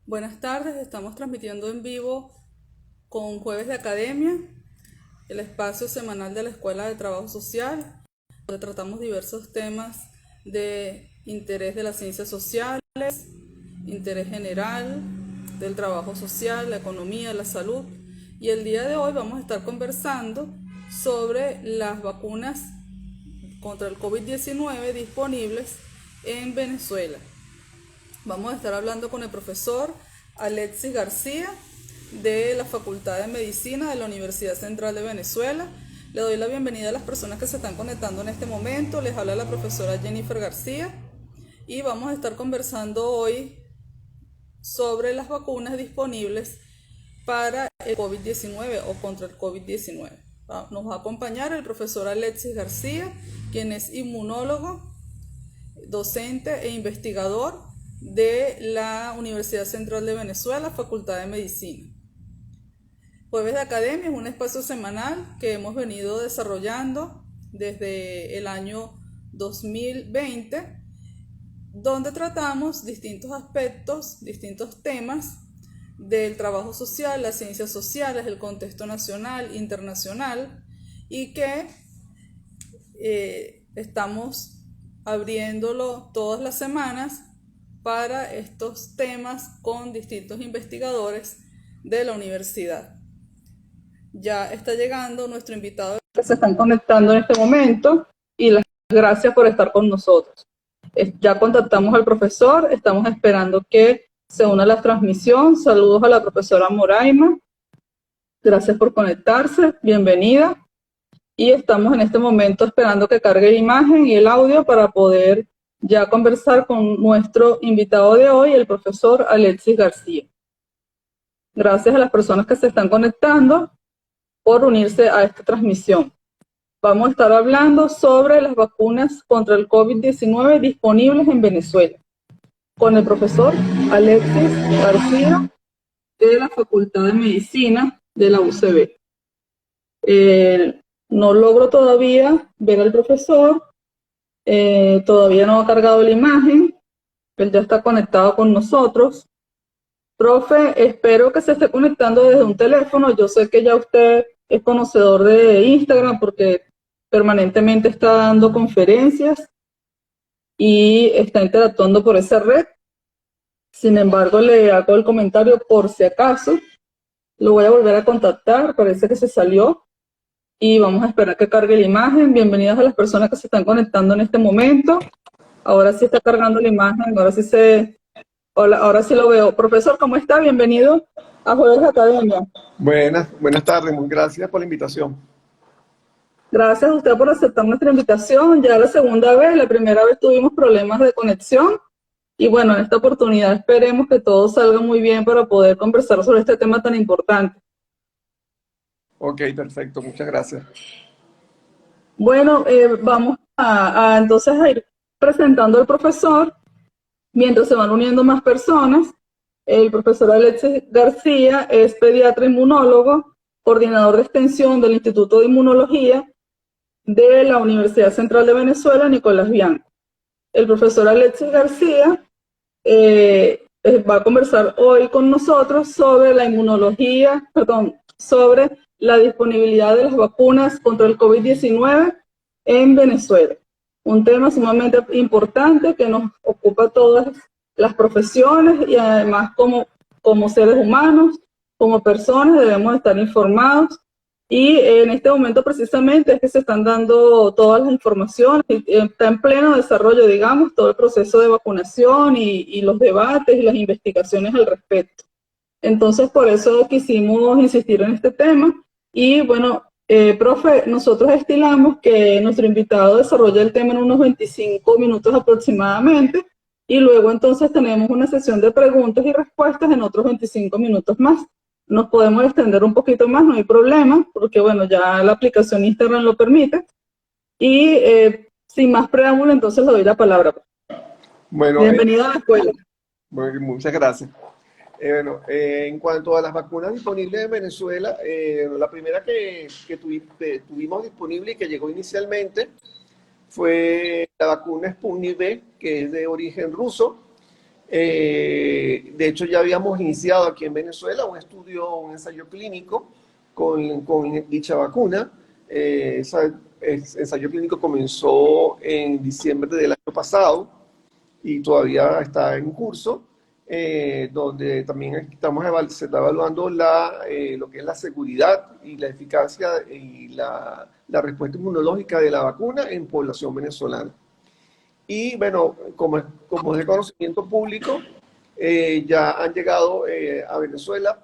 Buenas tardes, estamos transmitiendo en vivo con Jueves de Academia, el espacio semanal de la Escuela de Trabajo Social, donde tratamos diversos temas de interés de las ciencias sociales, interés general, del trabajo social, la economía, la salud. Y el día de hoy vamos a estar conversando sobre las vacunas contra el COVID-19 disponibles en Venezuela. Vamos a estar hablando con el profesor Alexis García de la Facultad de Medicina de la Universidad Central de Venezuela. Le doy la bienvenida a las personas que se están conectando en este momento. Les habla la profesora Jennifer García y vamos a estar conversando hoy sobre las vacunas disponibles para el COVID-19 o contra el COVID-19. Nos va a acompañar el profesor Alexis García, quien es inmunólogo, docente e investigador de la Universidad Central de Venezuela, Facultad de Medicina. Jueves de Academia es un espacio semanal que hemos venido desarrollando desde el año 2020, donde tratamos distintos aspectos, distintos temas del trabajo social, las ciencias sociales, el contexto nacional, internacional, y que estamos abriéndolo todas las semanas para estos temas con distintos investigadores de la universidad. Ya está llegando nuestro invitado que se están conectando en este momento y las gracias por estar con nosotros. Ya contactamos al profesor, estamos esperando que se una a la transmisión. Saludos a la profesora Moraima. Gracias por conectarse, bienvenida. Y estamos en este momento esperando que cargue la imagen y el audio para poder ya conversar con nuestro invitado de hoy, el profesor Alexis García. Gracias a las personas que se están conectando por unirse a esta transmisión. Vamos a estar hablando sobre las vacunas contra el COVID-19 disponibles en Venezuela, con el profesor Alexis García de la Facultad de Medicina de la UCB. No logro todavía ver al profesor, todavía no ha cargado la imagen, él ya está conectado con nosotros. Profe, espero que se esté conectando desde un teléfono. Yo sé que ya usted es conocedor de Instagram porque permanentemente está dando conferencias y está interactuando por esa red. Sin embargo, le hago el comentario por si acaso. Lo voy a volver a contactar, parece que se salió. Y vamos a esperar que cargue la imagen. Bienvenidas a las personas que se están conectando en este momento. Ahora sí está cargando la imagen, Hola, ahora sí lo veo. Profesor, ¿cómo está? Bienvenido a Jueves de Academia. Buenas tardes, muy gracias por la invitación. Gracias a usted por aceptar nuestra invitación. Ya la segunda vez, la primera vez tuvimos problemas de conexión. Y bueno, en esta oportunidad esperemos que todo salga muy bien para poder conversar sobre este tema tan importante. Ok, perfecto, muchas gracias. Bueno, vamos entonces a ir presentando al profesor mientras se van uniendo más personas. El profesor Alexis García es pediatra inmunólogo, coordinador de extensión del Instituto de Inmunología de la Universidad Central de Venezuela, Nicolás Bianco. El profesor Alexis García va a conversar hoy con nosotros sobre la sobre la disponibilidad de las vacunas contra el COVID-19 en Venezuela. Un tema sumamente importante que nos ocupa a todas las profesiones y además como seres humanos, como personas debemos estar informados. Y en este momento precisamente es que se están dando todas las informaciones, está en pleno desarrollo, digamos, todo el proceso de vacunación y los debates y las investigaciones al respecto. Entonces, por eso quisimos insistir en este tema. Y bueno, profe, nosotros estilamos que nuestro invitado desarrolle el tema en unos 25 minutos aproximadamente y luego entonces tenemos una sesión de preguntas y respuestas en otros 25 minutos más. Nos podemos extender un poquito más, no hay problema, porque bueno, ya la aplicación Instagram lo permite. Y sin más preámbulo, entonces le doy la palabra. Bueno, Bienvenido a la escuela. muchas gracias. En cuanto a las vacunas disponibles en Venezuela, la primera que tuvimos disponible y que llegó inicialmente fue la vacuna Sputnik V, que es de origen ruso. De hecho, ya habíamos iniciado aquí en Venezuela un estudio, un ensayo clínico con dicha vacuna. Ese ensayo clínico comenzó en diciembre del año pasado y todavía está en curso, donde también se está evaluando lo que es la seguridad y la eficacia y la respuesta inmunológica de la vacuna en población venezolana. Y bueno, como es de conocimiento público, ya han llegado a Venezuela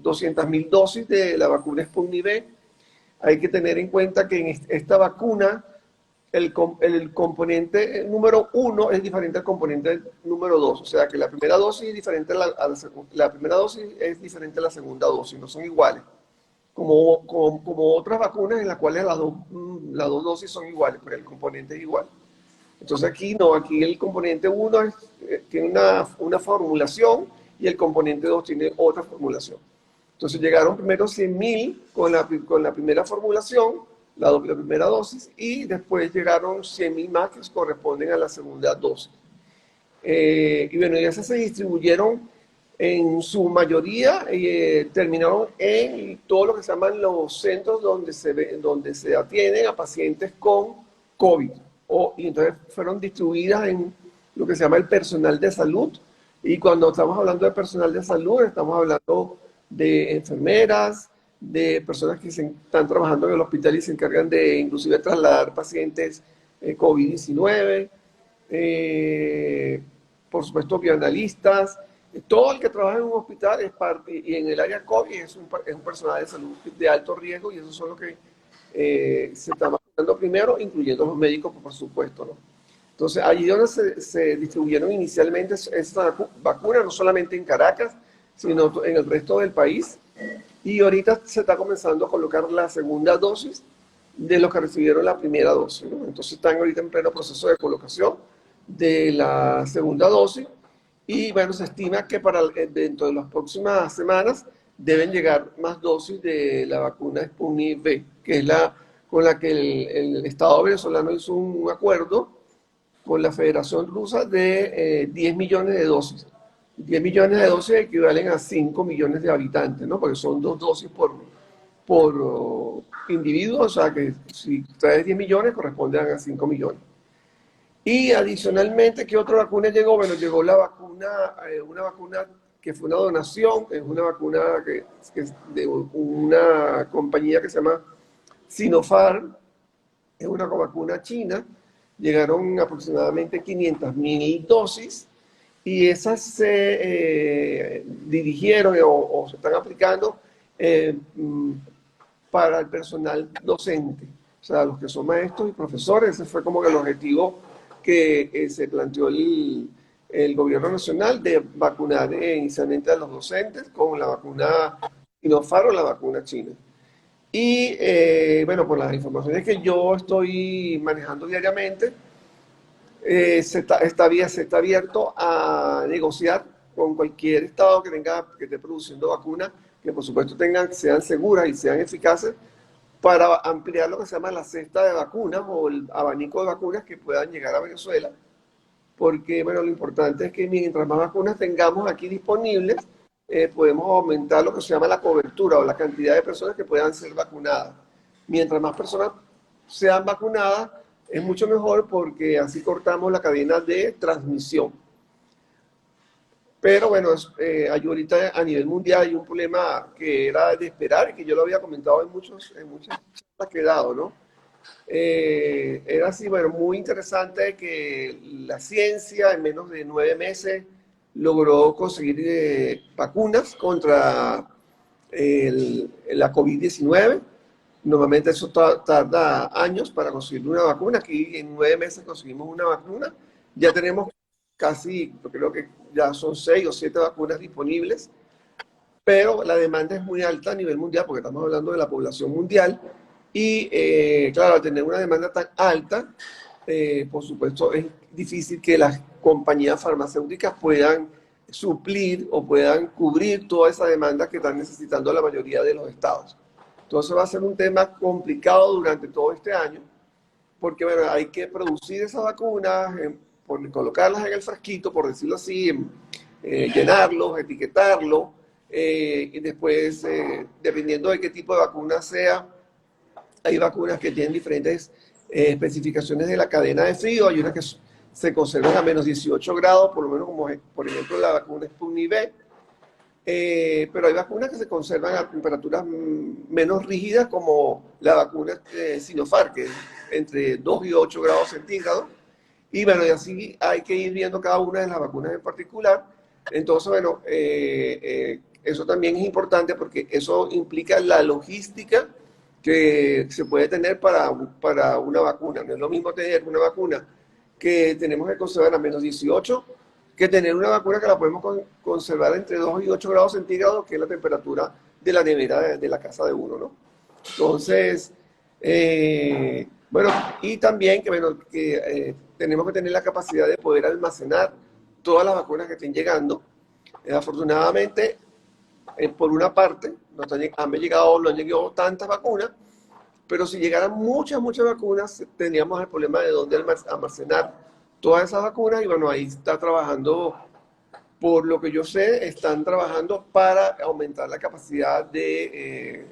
200.000 dosis de la vacuna Sputnik V. Hay que tener en cuenta que en esta vacuna el componente número 1 es diferente al componente número 2. O sea que la primera dosis es diferente la primera dosis es diferente a la segunda dosis, no son iguales. Como otras vacunas en las cuales las dos dosis son iguales, pero el componente es igual. Entonces aquí no, aquí el componente 1 tiene una formulación y el componente 2 tiene otra formulación. Entonces llegaron primero 100.000 con la primera formulación, la primera dosis, y después llegaron 100.000 más que corresponden a la segunda dosis. Y bueno, ya se distribuyeron en su mayoría, terminaron en todo lo que se llaman los centros donde se atienden a pacientes con COVID. Y entonces fueron distribuidas en lo que se llama el personal de salud. Y cuando estamos hablando de personal de salud, estamos hablando de enfermeras, de personas que están trabajando en el hospital y se encargan de inclusive trasladar pacientes COVID-19, por supuesto bioanalistas, todo el que trabaja en un hospital es parte, y en el área COVID es un personal de salud de alto riesgo, y esos son los que se están vacunando primero, incluyendo los médicos, por supuesto, ¿no? Entonces, allí donde se distribuyeron inicialmente estas vacunas, no solamente en Caracas, sino en el resto del país. Y ahorita se está comenzando a colocar la segunda dosis de los que recibieron la primera dosis, ¿no? Entonces están ahorita en pleno proceso de colocación de la segunda dosis. Y bueno, se estima que dentro de las próximas semanas deben llegar más dosis de la vacuna Sputnik V, que es con la que el Estado venezolano hizo un acuerdo con la Federación Rusa de 10 millones de dosis. 10 millones de dosis equivalen a 5 millones de habitantes, ¿no? Porque son 2 dosis por individuo, o sea que si traes 10 millones corresponden a 5 millones. Y adicionalmente, ¿qué otra vacuna llegó? Bueno, llegó una vacuna que fue una donación, es una vacuna que es de una compañía que se llama Sinopharm, es una vacuna china. Llegaron aproximadamente 500.000 dosis y esas se dirigieron o se están aplicando para el personal docente, o sea, los que son maestros y profesores. Ese fue como el objetivo que se planteó el gobierno nacional, de vacunar inicialmente a los docentes con la vacuna Sinopharm o la vacuna china. Y bueno, por las informaciones que yo estoy manejando diariamente, se está abierto a negociar con cualquier estado que esté produciendo vacunas, que por supuesto sean seguras y sean eficaces, para ampliar lo que se llama la cesta de vacunas o el abanico de vacunas que puedan llegar a Venezuela. Porque bueno, lo importante es que mientras más vacunas tengamos aquí disponibles, podemos aumentar lo que se llama la cobertura o la cantidad de personas que puedan ser vacunadas. Mientras más personas sean vacunadas, es mucho mejor, porque así cortamos la cadena de transmisión. Pero bueno, ahorita a nivel mundial hay un problema que era de esperar y que yo lo había comentado en muchas charlas que he dado, ¿no? Era así, bueno, muy interesante que la ciencia en menos de 9 meses logró conseguir vacunas contra la COVID-19. Normalmente eso tarda años para conseguir una vacuna. Aquí en 9 meses conseguimos una vacuna. Ya tenemos casi, creo que ya son 6 o 7 vacunas disponibles, pero la demanda es muy alta a nivel mundial, porque estamos hablando de la población mundial. Y claro, al tener una demanda tan alta, por supuesto es difícil que las compañías farmacéuticas puedan suplir o puedan cubrir toda esa demanda que están necesitando la mayoría de los estados. Entonces va a ser un tema complicado durante todo este año, porque bueno, hay que producir esas vacunas, colocarlas en el frasquito, por decirlo así, llenarlos, etiquetarlos, y después, dependiendo de qué tipo de vacuna sea, hay vacunas que tienen diferentes especificaciones de la cadena de frío, hay unas que se conservan a menos 18 grados, por lo menos como por ejemplo la vacuna Sputnik V, pero hay vacunas que se conservan a temperaturas menos rígidas, como la vacuna Sinopharm, que es entre 2 y 8 grados centígrados. Y bueno, y así hay que ir viendo cada una de las vacunas en particular. Entonces, bueno, eso también es importante porque eso implica la logística que se puede tener para una vacuna. No es lo mismo tener una vacuna que tenemos que conservar a menos 18 que tener una vacuna que la podemos conservar entre 2 y 8 grados centígrados, que es la temperatura de la nevera de la casa de uno, ¿no? Entonces, bueno, y también que, bueno, tenemos que tener la capacidad de poder almacenar todas las vacunas que estén llegando. Afortunadamente, por una parte, no han llegado tantas vacunas, pero si llegaran muchas vacunas, tendríamos el problema de dónde almacenar todas esas vacunas, y bueno, ahí está trabajando, por lo que yo sé, están trabajando para aumentar la capacidad de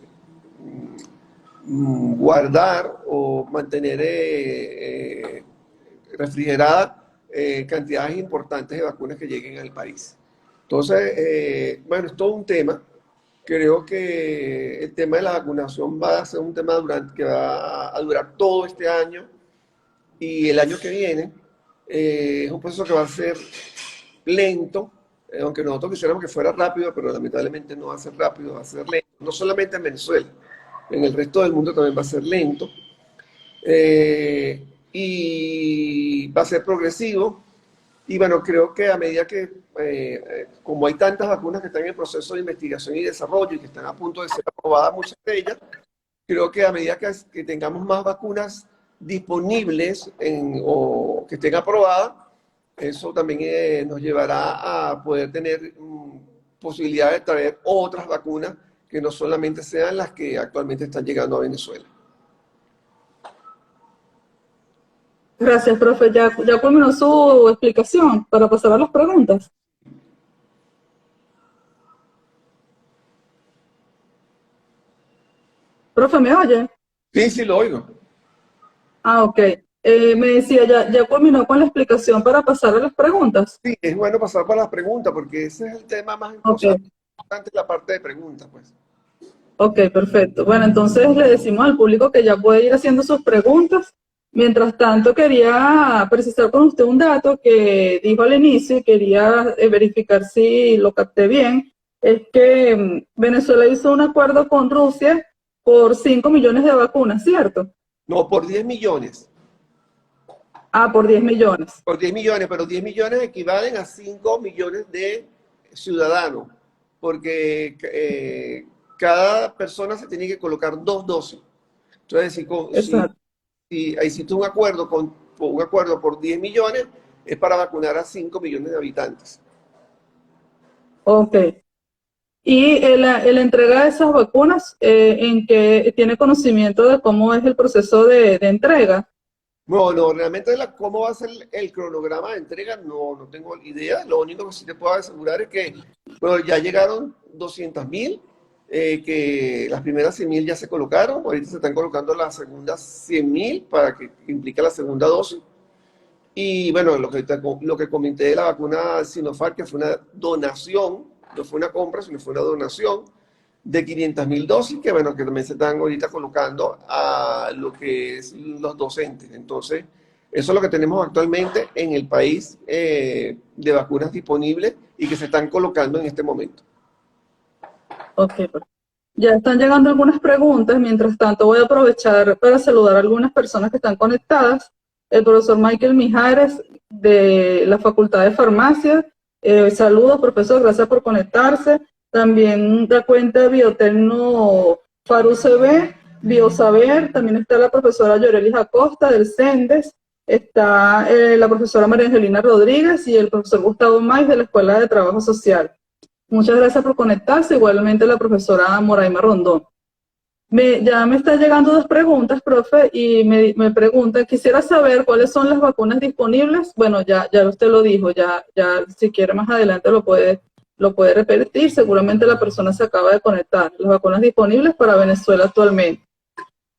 guardar o mantener refrigerada cantidades importantes de vacunas que lleguen al país. Entonces, bueno, es todo un tema. Creo que el tema de la vacunación va a ser un tema que va a durar todo este año y el año que viene. Es un proceso que va a ser lento, aunque nosotros quisiéramos que fuera rápido, pero lamentablemente no va a ser rápido, va a ser lento. No solamente en Venezuela, en el resto del mundo también va a ser lento. Y va a ser progresivo. Y bueno, creo que a medida que, como hay tantas vacunas que están en proceso de investigación y desarrollo y que están a punto de ser aprobadas, muchas de ellas, creo que a medida que tengamos más vacunas disponibles o que estén aprobadas, eso también nos llevará a poder tener posibilidad de traer otras vacunas que no solamente sean las que actualmente están llegando a Venezuela. Gracias, profe. Ya culminó su explicación para pasar a las preguntas. Profe, ¿me oye? Sí, lo oigo. Ah, ok. Me decía, ya culminó con la explicación para pasar a las preguntas. Sí, es bueno pasar para las preguntas porque ese es el tema más Okay. importante, la parte de preguntas, pues. Ok, perfecto. Bueno, entonces le decimos al público que ya puede ir haciendo sus preguntas. Mientras tanto, quería precisar con usted un dato que dijo al inicio y quería verificar si lo capté bien. Es que Venezuela hizo un acuerdo con Rusia por 5 millones de vacunas, ¿cierto? No, por 10 millones. Ah, por 10 millones. Por 10 millones, pero 10 millones equivalen a 5 millones de ciudadanos, porque cada persona se tiene que colocar 2 dosis. Entonces, si hiciste un acuerdo por 10 millones, es para vacunar a 5 millones de habitantes. Ok. Y la entrega de esas vacunas, ¿en que tiene conocimiento de cómo es el proceso de entrega? No, realmente cómo va a ser el cronograma de entrega, no tengo idea. Lo único que sí te puedo asegurar es que bueno, ya llegaron 200.000, que las primeras 100.000 ya se colocaron, ahorita se están colocando las segundas 100.000 para que implique la segunda dosis. Y bueno, lo que comenté de la vacuna Sinopharm, que fue una donación, no fue una compra, sino fue una donación de 500.000 dosis, que bueno, que también se están ahorita colocando a lo que es los docentes. Entonces, eso es lo que tenemos actualmente en el país de vacunas disponibles y que se están colocando en este momento. Ok, ya están llegando algunas preguntas. Mientras tanto, voy a aprovechar para saludar a algunas personas que están conectadas. El profesor Michael Mijares, de la Facultad de Farmacia. Saludos, profesor, gracias por conectarse. También da cuenta Biotecno Faru CB, Biosaber. También está la profesora Yorelis Acosta, del CENDES. Está la profesora María Angelina Rodríguez y el profesor Gustavo Maiz, de la Escuela de Trabajo Social. Muchas gracias por conectarse, igualmente la profesora Moraima Rondón. Ya me están llegando dos preguntas, profe, y me pregunta, quisiera saber cuáles son las vacunas disponibles. Bueno, ya usted lo dijo, ya si quiere más adelante lo puede repetir, seguramente la persona se acaba de conectar. Las vacunas disponibles para Venezuela actualmente.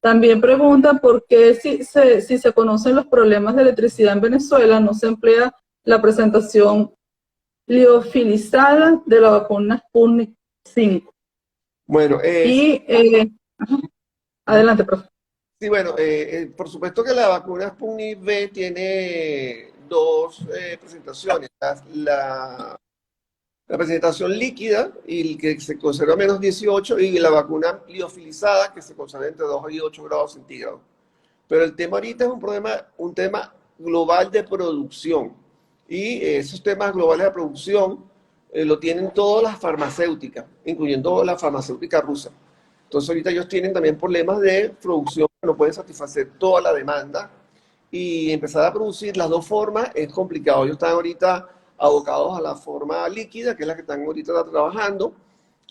También pregunta por qué si se conocen los problemas de electricidad en Venezuela, no se emplea la presentación liofilizada de la vacuna Sputnik 5. Bueno, Y adelante, profe. sí, bueno, por supuesto que la vacuna Sputnik V tiene dos presentaciones. La presentación líquida, y que se conserva a -18, y la vacuna liofilizada, que se conserva entre 2 y 8 grados centígrados. Pero el tema ahorita es un tema global de producción. Y esos temas globales de producción lo tienen todas las farmacéuticas, incluyendo la farmacéutica rusa. Entonces ahorita ellos tienen también problemas de producción, no pueden satisfacer toda la demanda. Y empezar a producir las dos formas es complicado. Ellos están ahorita abocados a la forma líquida, que es la que están ahorita trabajando,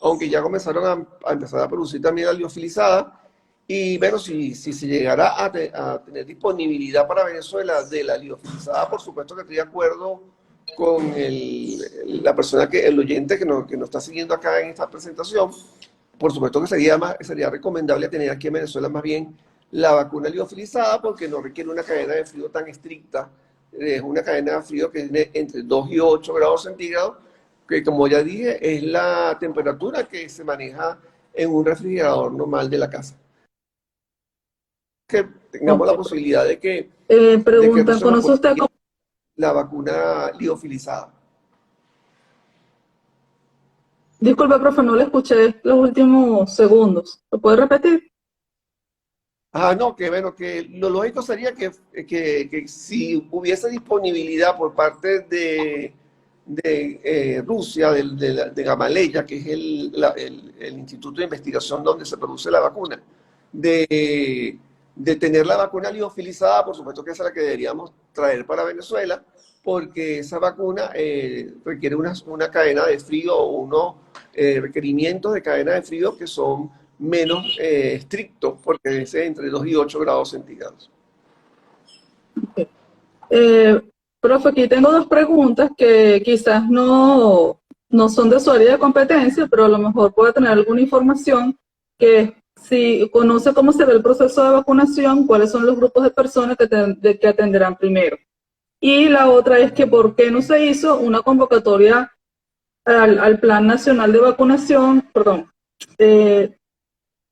aunque ya comenzaron a empezar a producir también la liofilizada. Y bueno, si se llegara a tener disponibilidad para Venezuela de la liofilizada, por supuesto que estoy de acuerdo con la persona, el oyente que nos está siguiendo acá en esta presentación. Por supuesto que sería recomendable tener aquí en Venezuela más bien la vacuna liofilizada, porque no requiere una cadena de frío tan estricta. Es una cadena de frío que tiene entre 2 y 8 grados centígrados, que como ya dije, es la temperatura que se maneja en un refrigerador normal de la casa. Que tengamos la posibilidad de que Pregunta, ¿conoce usted la vacuna liofilizada? Disculpe, profe, no le escuché los últimos segundos. ¿Lo puede repetir? No, que bueno, que lo lógico sería que si hubiese disponibilidad por parte de Rusia, de Gamaleya, que es el instituto de investigación donde se produce la vacuna, de tener la vacuna liofilizada, por supuesto que esa es la que deberíamos traer para Venezuela, porque esa vacuna requiere una cadena de frío o unos requerimientos de cadena de frío que son menos estrictos, porque es entre 2 y 8 grados centígrados. Okay. Profe, aquí tengo dos preguntas que quizás no son de su área de competencia, pero a lo mejor puede tener alguna información, que si conoce cómo se ve el proceso de vacunación, cuáles son los grupos de personas que atenderán primero. Y la otra es que por qué no se hizo una convocatoria al Plan Nacional de Vacunación,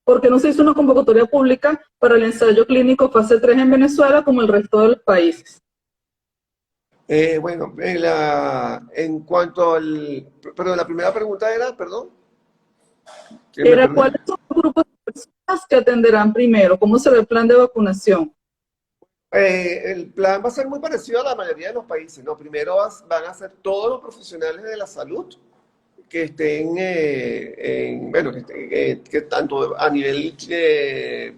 ¿por qué no se hizo una convocatoria pública para el ensayo clínico fase 3 en Venezuela como el resto de los países? Bueno, en cuanto al... Perdón, la primera pregunta era, perdón. Era, ¿cuáles son los grupos de personas que atenderán primero? ¿Cómo se ve el plan de vacunación? El plan va a ser muy parecido a la mayoría de los países, ¿no? Primero van a ser todos los profesionales de la salud que estén, que tanto a nivel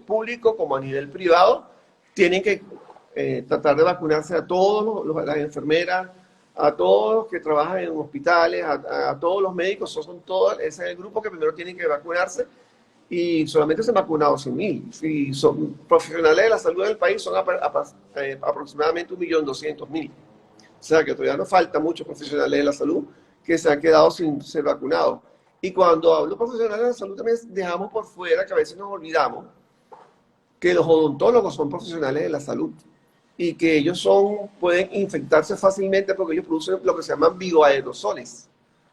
público como a nivel privado, tienen que tratar de vacunarse a todos las enfermeras, a todos los que trabajan en hospitales, a todos los médicos, ese es el grupo que primero tienen que vacunarse, y solamente se han vacunado 100.000. Y son profesionales de la salud del país, son aproximadamente 1.200.000. O sea que todavía nos falta muchos profesionales de la salud que se han quedado sin ser vacunados. Y cuando hablo de profesionales de la salud, también dejamos por fuera, que a veces nos olvidamos, que los odontólogos son profesionales de la salud y que ellos pueden infectarse fácilmente porque ellos producen lo que se llaman bioaerosoles.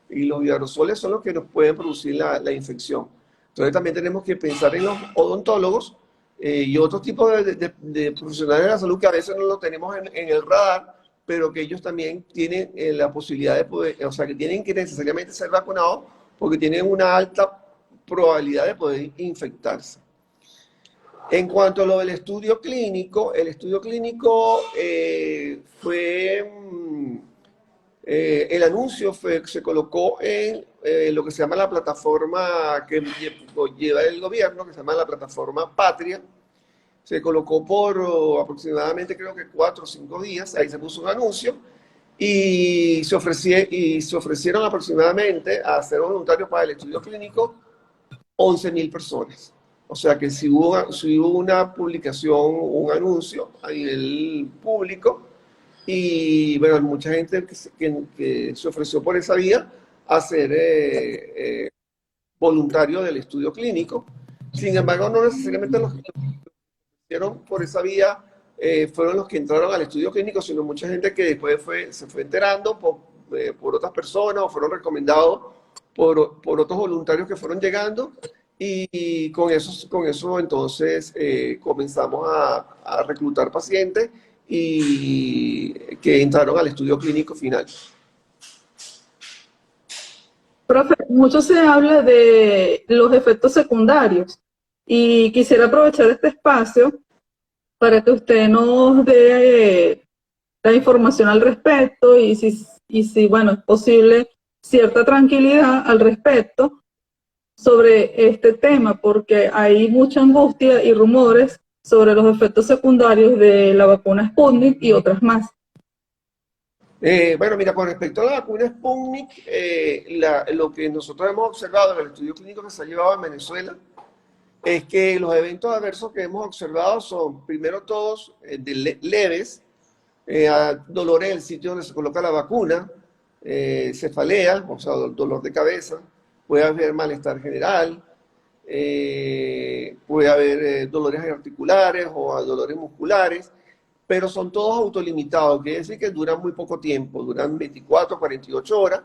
Y los bioaerosoles son los que nos pueden producir la infección. Entonces también tenemos que pensar en los odontólogos y otros tipos de profesionales de la salud que a veces no lo tenemos en el radar, pero que ellos también tienen la posibilidad de poder, o sea, que tienen que necesariamente ser vacunados porque tienen una alta probabilidad de poder infectarse. En cuanto a lo del estudio clínico, el estudio clínico el anuncio se colocó en lo que se llama la plataforma que lleva el gobierno, que se llama la plataforma Patria. Se colocó por aproximadamente, creo que 4 o 5 días, ahí se puso un anuncio, y se ofrecieron aproximadamente a ser voluntarios para el estudio clínico 11.000 personas. O sea que si hubo una publicación, un anuncio a nivel público, y bueno, mucha gente que se ofreció por esa vía a ser voluntario del estudio clínico. Sin embargo, no necesariamente los que hicieron por esa vía fueron los que entraron al estudio clínico, sino mucha gente que después se fue enterando por otras personas o fueron recomendados por otros voluntarios que fueron llegando, y con eso entonces comenzamos a reclutar pacientes y que entraron al estudio clínico final. Profe, mucho se habla de los efectos secundarios y quisiera aprovechar este espacio para que usted nos dé la información al respecto y si bueno, es posible, cierta tranquilidad al respecto sobre este tema, porque hay mucha angustia y rumores sobre los efectos secundarios de la vacuna Sputnik y otras más. Bueno, mira, con respecto a la vacuna Sputnik, lo que nosotros hemos observado en el estudio clínico que se ha llevado en Venezuela es que los eventos adversos que hemos observado son, primero todos, leves, dolores en el sitio donde se coloca la vacuna, cefalea, o sea, dolor de cabeza, puede haber malestar general, puede haber dolores articulares o dolores musculares, pero son todos autolimitados, quiere decir que duran muy poco tiempo, duran 24, 48 horas,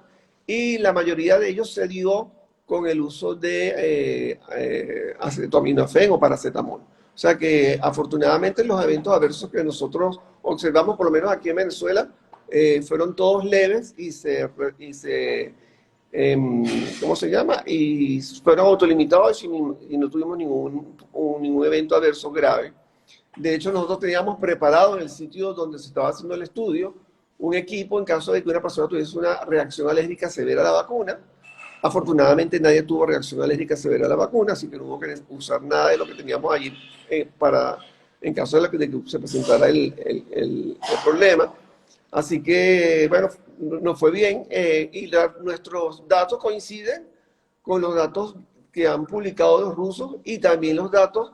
y la mayoría de ellos se dio con el uso de acetaminofén o paracetamol. O sea que afortunadamente los eventos adversos que nosotros observamos, por lo menos aquí en Venezuela, fueron todos leves y ¿cómo se llama? Y fueron autolimitados y no tuvimos ningún evento adverso grave. De hecho, nosotros teníamos preparado en el sitio donde se estaba haciendo el estudio un equipo en caso de que una persona tuviese una reacción alérgica severa a la vacuna. Afortunadamente nadie tuvo reacción alérgica severa a la vacuna, así que no hubo que usar nada de lo que teníamos allí en caso de que se presentara el problema. Así que, bueno, nos fue bien y nuestros datos coinciden con los datos que han publicado los rusos y también los datos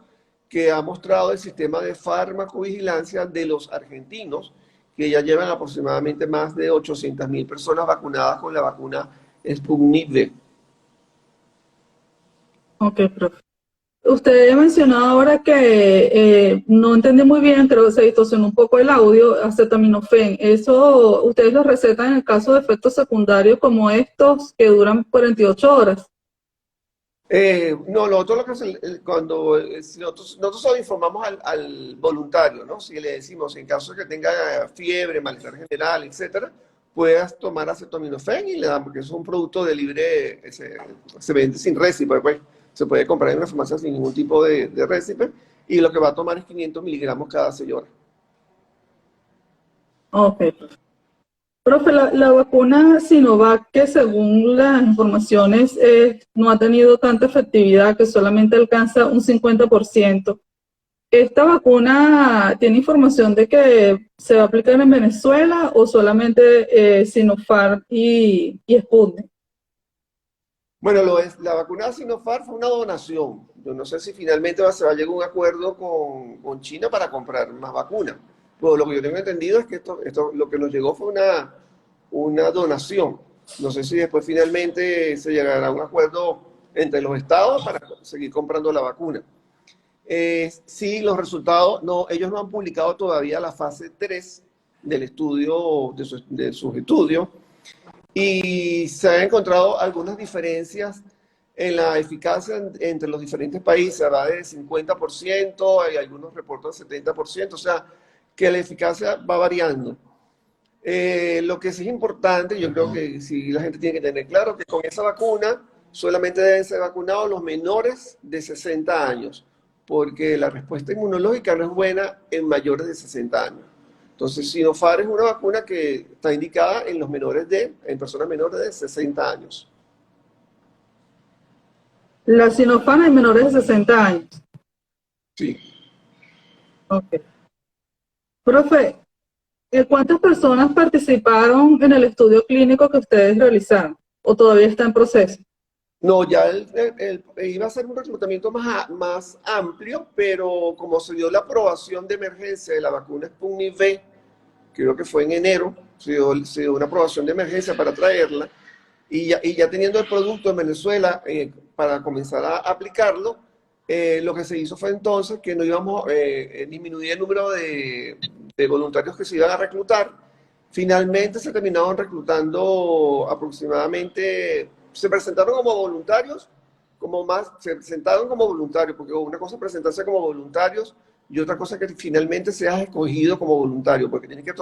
que ha mostrado el sistema de farmacovigilancia de los argentinos, que ya llevan aproximadamente más de 800.000 personas vacunadas con la vacuna Sputnik V. Ok, profe. Usted mencionó ahora que no entendí muy bien, creo que se distorsionó un poco el audio, acetaminofén. ¿Eso ustedes lo recetan en el caso de efectos secundarios como estos que duran 48 horas? No, nosotros si nosotros solo informamos al voluntario, ¿no? Si le decimos, en caso de que tenga fiebre, malestar general, etcétera, puedas tomar acetaminofén y le damos, porque es un producto de libre, se vende sin récipe, pues se puede comprar en una farmacia sin ningún tipo de récipe, y lo que va a tomar es 500 miligramos cada 6 horas. Ok. Profe, la vacuna Sinovac, que según las informaciones no ha tenido tanta efectividad, que solamente alcanza un 50%. ¿Esta vacuna tiene información de que se va a aplicar en Venezuela o solamente Sinopharm y Sputnik? Bueno, la vacuna Sinopharm fue una donación. Yo no sé si finalmente se va a llegar a un acuerdo con China para comprar más vacunas. Pero lo que yo tengo entendido es que esto lo que nos llegó fue una donación. No sé si después finalmente se llegará a un acuerdo entre los estados para seguir comprando la vacuna. Sí, los resultados, ellos no han publicado todavía la fase 3 del estudio, de sus estudios, y se han encontrado algunas diferencias en la eficacia entre los diferentes países. Va de 50%, hay algunos reportan 70%, o sea, que la eficacia va variando. Lo que sí es importante, yo creo que sí la gente tiene que tener claro que con esa vacuna solamente deben ser vacunados los menores de 60 años, porque la respuesta inmunológica no es buena en mayores de 60 años. Entonces, Sinopharm es una vacuna que está indicada en personas menores de 60 años. La Sinopharm en menores de 60 años. Sí. Ok. Profe, ¿cuántas personas participaron en el estudio clínico que ustedes realizaron? ¿O todavía está en proceso? No, ya iba a ser un reclutamiento más amplio, pero como se dio la aprobación de emergencia de la vacuna Sputnik V, creo que fue en enero, se dio una aprobación de emergencia para traerla, y ya teniendo el producto en Venezuela para comenzar a aplicarlo, lo que se hizo fue entonces que no íbamos a disminuir el número de voluntarios que se iban a reclutar. Finalmente se terminaron reclutando aproximadamente, se presentaron como voluntarios, se presentaron como voluntarios, porque una cosa es presentarse como voluntarios y otra cosa es que finalmente seas escogido como voluntario, porque tienes que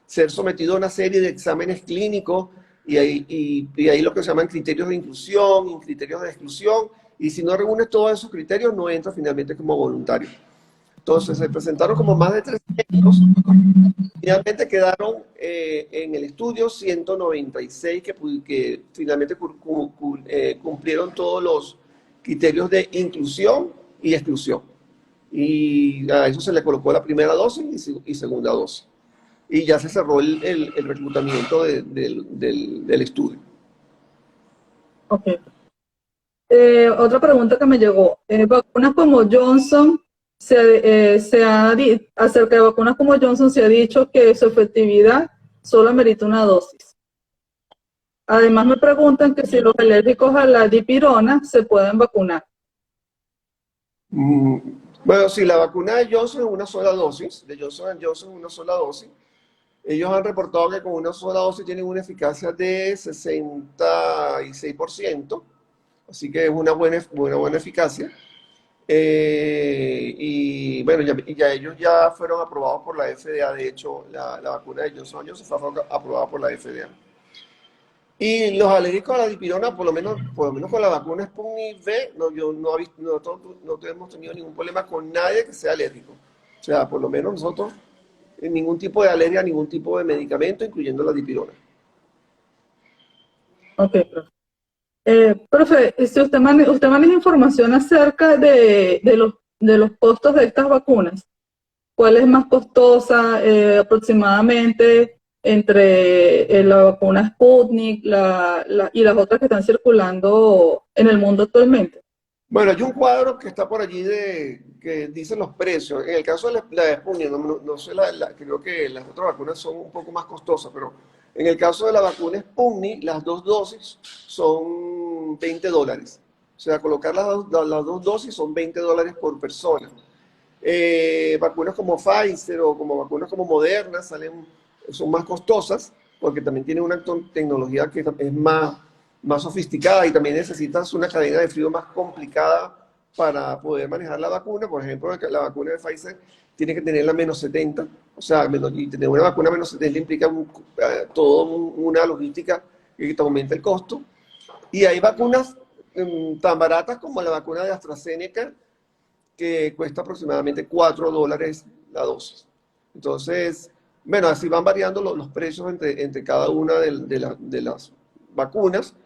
ser sometido a una serie de exámenes clínicos y ahí lo que se llaman criterios de inclusión y criterios de exclusión, y si no reúnes todos esos criterios no entras finalmente como voluntario. Entonces se presentaron como más de 300, finalmente quedaron en el estudio 196 que finalmente cumplieron todos los criterios de inclusión y exclusión. Y a eso se le colocó la primera dosis y segunda dosis. Y ya se cerró el reclutamiento del estudio. Ok. Otra pregunta que me llegó. Vacunas como Johnson, acerca de vacunas como Johnson se ha dicho que su efectividad solo amerita una dosis. Además me preguntan que si los alérgicos a la dipirona se pueden vacunar. Bueno, si la vacuna de Johnson es una sola dosis, de Johnson Johnson es una sola dosis, ellos han reportado que con una sola dosis tienen una eficacia de 66%, así que es una buena eficacia. Y bueno, ya ellos ya fueron aprobados por la FDA. De hecho, la vacuna de Johnson Johnson fue aprobada por la FDA. Y los alérgicos a la dipirona, por lo menos con la vacuna Sputnik V, no hemos tenido ningún problema con nadie que sea alérgico. O sea, por lo menos nosotros, ningún tipo de alergia, ningún tipo de medicamento, incluyendo la dipirona. Ok, profe. Profe, si usted maneja información acerca de los costos de estas vacunas, ¿cuál es más costosa aproximadamente entre la vacuna Sputnik y las otras que están circulando en el mundo actualmente? Bueno, hay un cuadro que está por allí que dice los precios. En el caso de la de Sputnik, no sé, creo que las otras vacunas son un poco más costosas, pero en el caso de la vacuna Sputnik, las dos dosis son $20. O sea, colocar las dos dosis son $20 por persona. Vacunas como Pfizer o como vacunas como Moderna son más costosas porque también tienen una tecnología que es más sofisticada y también necesitas una cadena de frío más complicada para poder manejar la vacuna. Por ejemplo, la vacuna de Pfizer tiene que tenerla -70, o sea, y tener una vacuna -70 implica toda una logística que te aumenta el costo. Y hay vacunas tan baratas como la vacuna de AstraZeneca, que cuesta aproximadamente $4 la dosis. Entonces, bueno, así van variando los precios entre cada una de las vacunas.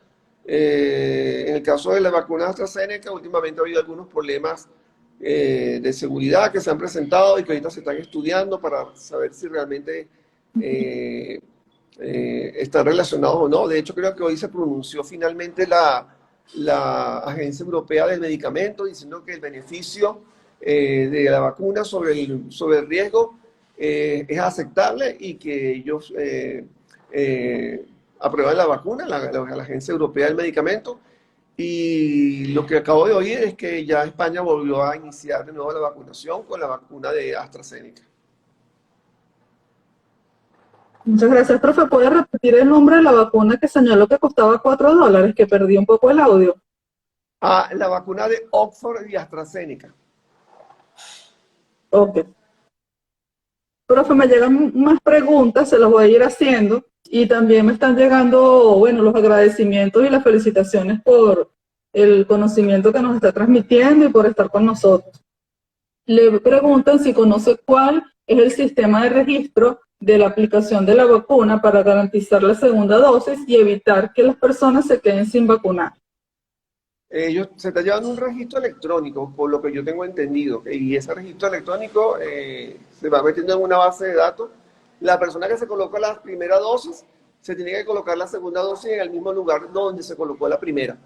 En el caso de la vacuna AstraZeneca, últimamente ha habido algunos problemas de seguridad que se han presentado y que ahorita se están estudiando para saber si realmente están relacionados o no. De hecho, creo que hoy se pronunció finalmente la Agencia Europea del Medicamento diciendo que el beneficio de la vacuna sobre el riesgo es aceptable y que ellos aprueban la vacuna, la Agencia Europea del Medicamento. Y lo que acabo de oír es que ya España volvió a iniciar de nuevo la vacunación con la vacuna de AstraZeneca. Muchas gracias, profe. ¿Puede repetir el nombre de la vacuna que señaló que costaba $4? Que perdí un poco el audio. La vacuna de Oxford y AstraZeneca. Ok. Profe, me llegan más preguntas, se las voy a ir haciendo. Y también me están llegando, bueno, los agradecimientos y las felicitaciones por el conocimiento que nos está transmitiendo y por estar con nosotros. Le preguntan si conoce cuál es el sistema de registro de la aplicación de la vacuna para garantizar la segunda dosis y evitar que las personas se queden sin vacunar. Ellos se está llevando un registro electrónico, por lo que yo tengo entendido, y ese registro electrónico se va metiendo en una base de datos. La persona que se coloca la primera dosis se tiene que colocar la segunda dosis en el mismo lugar donde se colocó la primera.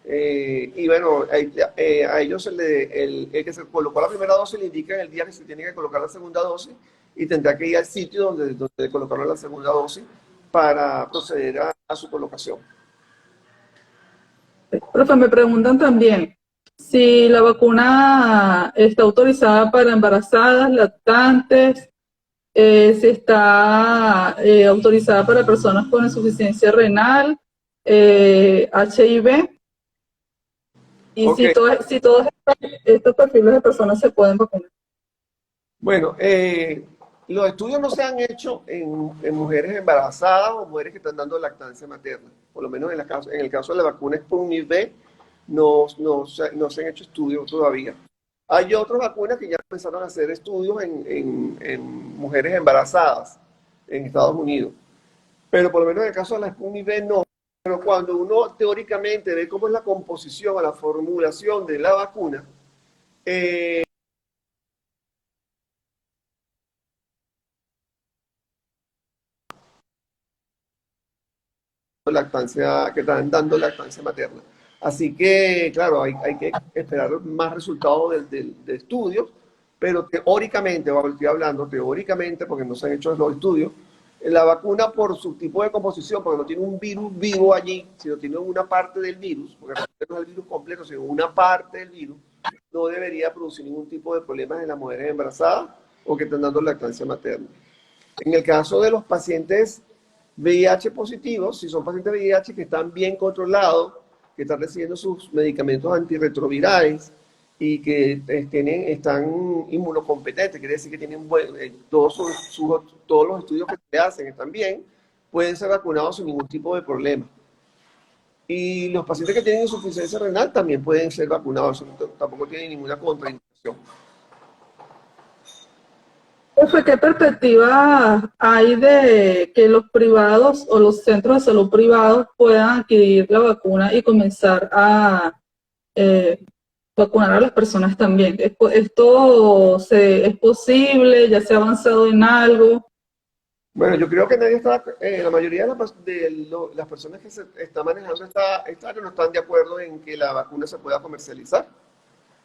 Y bueno, a ellos el que se colocó la primera dosis le indica el día que se tiene que colocar la segunda dosis y tendrá que ir al sitio donde colocaron la segunda dosis para proceder a su colocación. Profe, me preguntan también si la vacuna está autorizada para embarazadas, lactantes, si está autorizada para personas con insuficiencia renal, HIV, y Ok, si todos estos perfiles de personas se pueden vacunar. bueno, los estudios no se han hecho en mujeres embarazadas o mujeres que están dando lactancia materna. Por lo menos en el caso de la vacuna Sputnik V, no se han hecho estudios todavía. Hay otras vacunas que ya empezaron a hacer estudios en mujeres embarazadas en Estados Unidos. Pero por lo menos en el caso de la Sputnik V no. Pero cuando uno teóricamente ve cómo es la composición o la formulación de la vacuna, lactancia, que están dando lactancia materna. Así que, claro, hay que esperar más resultados de estudios, pero teóricamente, estoy hablando teóricamente, porque no se han hecho los estudios, la vacuna por su tipo de composición, porque no tiene un virus vivo allí, sino tiene una parte del virus, porque no es el virus completo, sino una parte del virus, no debería producir ningún tipo de problemas en las mujeres embarazadas o que están dando lactancia materna. En el caso de los pacientes VIH positivos, si son pacientes VIH que están bien controlados, que están recibiendo sus medicamentos antirretrovirales y que están inmunocompetentes, quiere decir que tienen todos los estudios que se hacen están bien, pueden ser vacunados sin ningún tipo de problema. Y los pacientes que tienen insuficiencia renal también pueden ser vacunados, tampoco tienen ninguna contraindicación. Profe, ¿qué perspectiva hay de que los privados o los centros de salud privados puedan adquirir la vacuna y comenzar a vacunar a las personas también? ¿Esto es posible? ¿Ya se ha avanzado en algo? Bueno, yo creo que nadie está, la mayoría de las personas que se están manejando esta área no están de acuerdo en que la vacuna se pueda comercializar,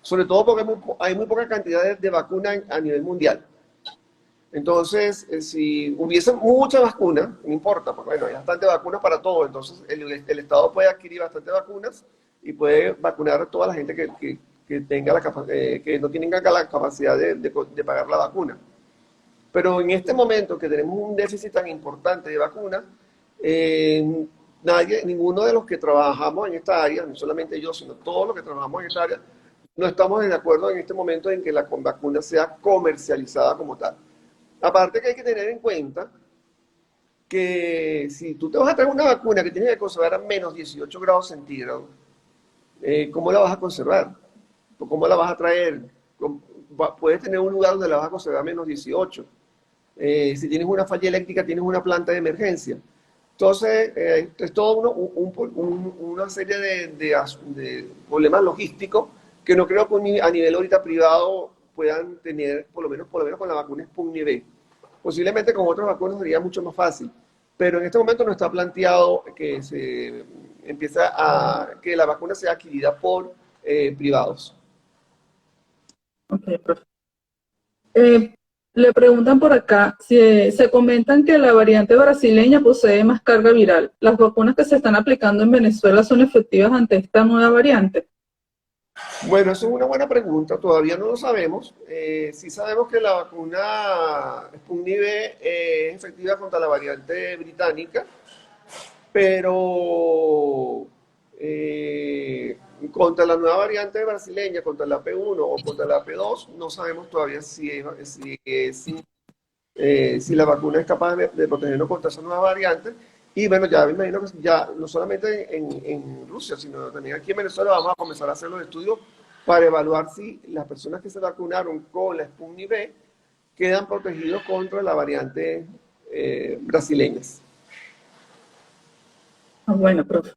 sobre todo porque hay muy poca cantidad de vacuna a nivel mundial. Entonces, si hubiese mucha vacuna, no importa, porque bueno, hay bastante vacunas para todo, entonces el Estado puede adquirir bastante vacunas y puede vacunar a toda la gente que tenga que no tenga la capacidad de pagar la vacuna. Pero en este momento que tenemos un déficit tan importante de vacunas, ninguno de los que trabajamos en esta área, no solamente yo, sino todos los que trabajamos en esta área, no estamos de acuerdo en este momento en que la vacuna sea comercializada como tal. Aparte que hay que tener en cuenta que si tú te vas a traer una vacuna que tiene que conservar a menos 18 grados centígrados, ¿cómo la vas a conservar? ¿Cómo la vas a traer? Puedes tener un lugar donde la vas a conservar a menos 18. Si tienes una falla eléctrica, tienes una planta de emergencia. Entonces, es todo una serie de problemas logísticos que no creo que a nivel ahorita privado puedan tener, por lo menos con la vacuna Sputnik V. Posiblemente con otras vacunas sería mucho más fácil, pero en este momento no está planteado que que la vacuna sea adquirida por privados. Okay, profe. Le preguntan por acá, si se comentan que la variante brasileña posee más carga viral. ¿Las vacunas que se están aplicando en Venezuela son efectivas ante esta nueva variante? Bueno, eso es una buena pregunta, todavía no lo sabemos. Sí sabemos que la vacuna Sputnik V es efectiva contra la variante británica, pero contra la nueva variante brasileña, contra la P1 o contra la P2, no sabemos todavía si la vacuna es capaz de protegernos contra esa nueva variante. Y bueno, ya me imagino que ya no solamente en Rusia, sino también aquí en Venezuela vamos a comenzar a hacer los estudios para evaluar si las personas que se vacunaron con la Sputnik V quedan protegidos contra la variante brasileñas. Bueno, profe.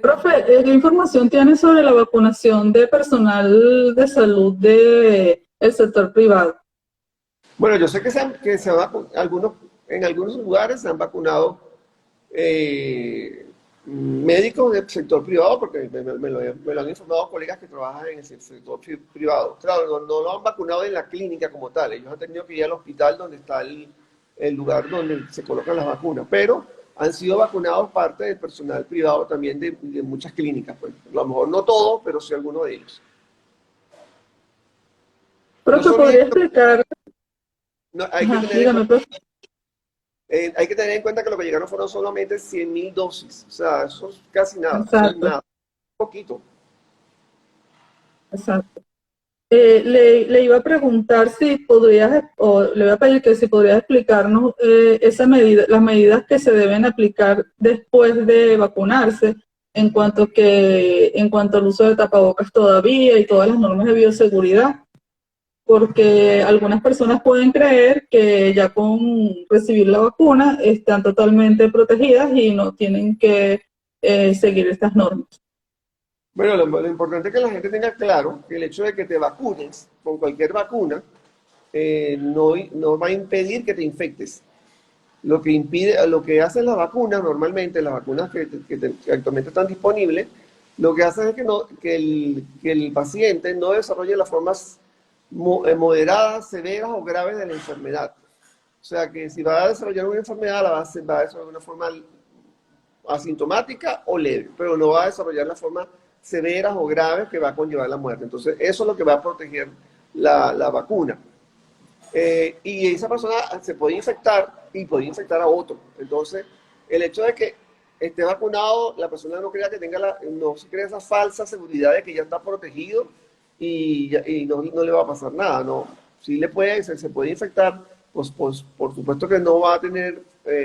Profe, ¿qué información tiene sobre la vacunación de personal de salud del sector privado? Bueno, yo sé que en algunos lugares se han vacunado médicos del sector privado, porque me lo han informado colegas que trabajan en el sector privado. Claro, no lo han vacunado en la clínica como tal, ellos han tenido que ir al hospital donde está el lugar donde se colocan las vacunas, pero han sido vacunados parte del personal privado también de muchas clínicas, pues. A lo mejor no todos, pero sí algunos de ellos. Profe, ¿podría explicar? No, Dígame, profe. Hay que tener en cuenta que lo que llegaron fueron solamente 100.000 dosis. O sea, eso es casi nada. Exacto. Nada, poquito. Exacto. Le iba a preguntar si podrías, o le voy a pedir que si podrías explicarnos las medidas que se deben aplicar después de vacunarse en cuanto al uso de tapabocas todavía y todas las normas de bioseguridad, porque algunas personas pueden creer que ya con recibir la vacuna están totalmente protegidas y no tienen que seguir estas normas. Bueno, lo importante es que la gente tenga claro que el hecho de que te vacunes con cualquier vacuna no va a impedir que te infectes. Lo que hacen las vacunas, normalmente las vacunas que actualmente están disponibles, lo que hacen es que el paciente no desarrolle las formas moderadas, severas o graves de la enfermedad. O sea que si va a desarrollar una enfermedad, va a desarrollar de una forma asintomática o leve, pero no va a desarrollar las formas severas o graves que va a conllevar la muerte. Entonces, eso es lo que va a proteger la vacuna. Y esa persona se puede infectar y puede infectar a otro. Entonces, el hecho de que esté vacunado, la persona no crea que no se crea esa falsa seguridad de que ya está protegido y no le va a pasar nada. No, sí se puede infectar, pues por supuesto que no va a tener,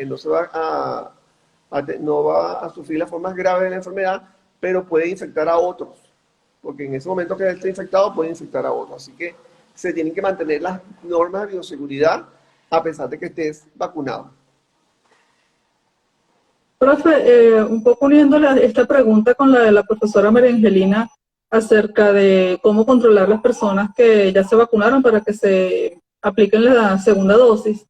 no va a sufrir las formas graves de la enfermedad, pero puede infectar a otros, porque en ese momento que él esté infectado puede infectar a otros. Así que se tienen que mantener las normas de bioseguridad a pesar de que estés vacunado. Profe, un poco uniéndole esta pregunta con la de la profesora María Angelina acerca de cómo controlar las personas que ya se vacunaron para que se apliquen la segunda dosis.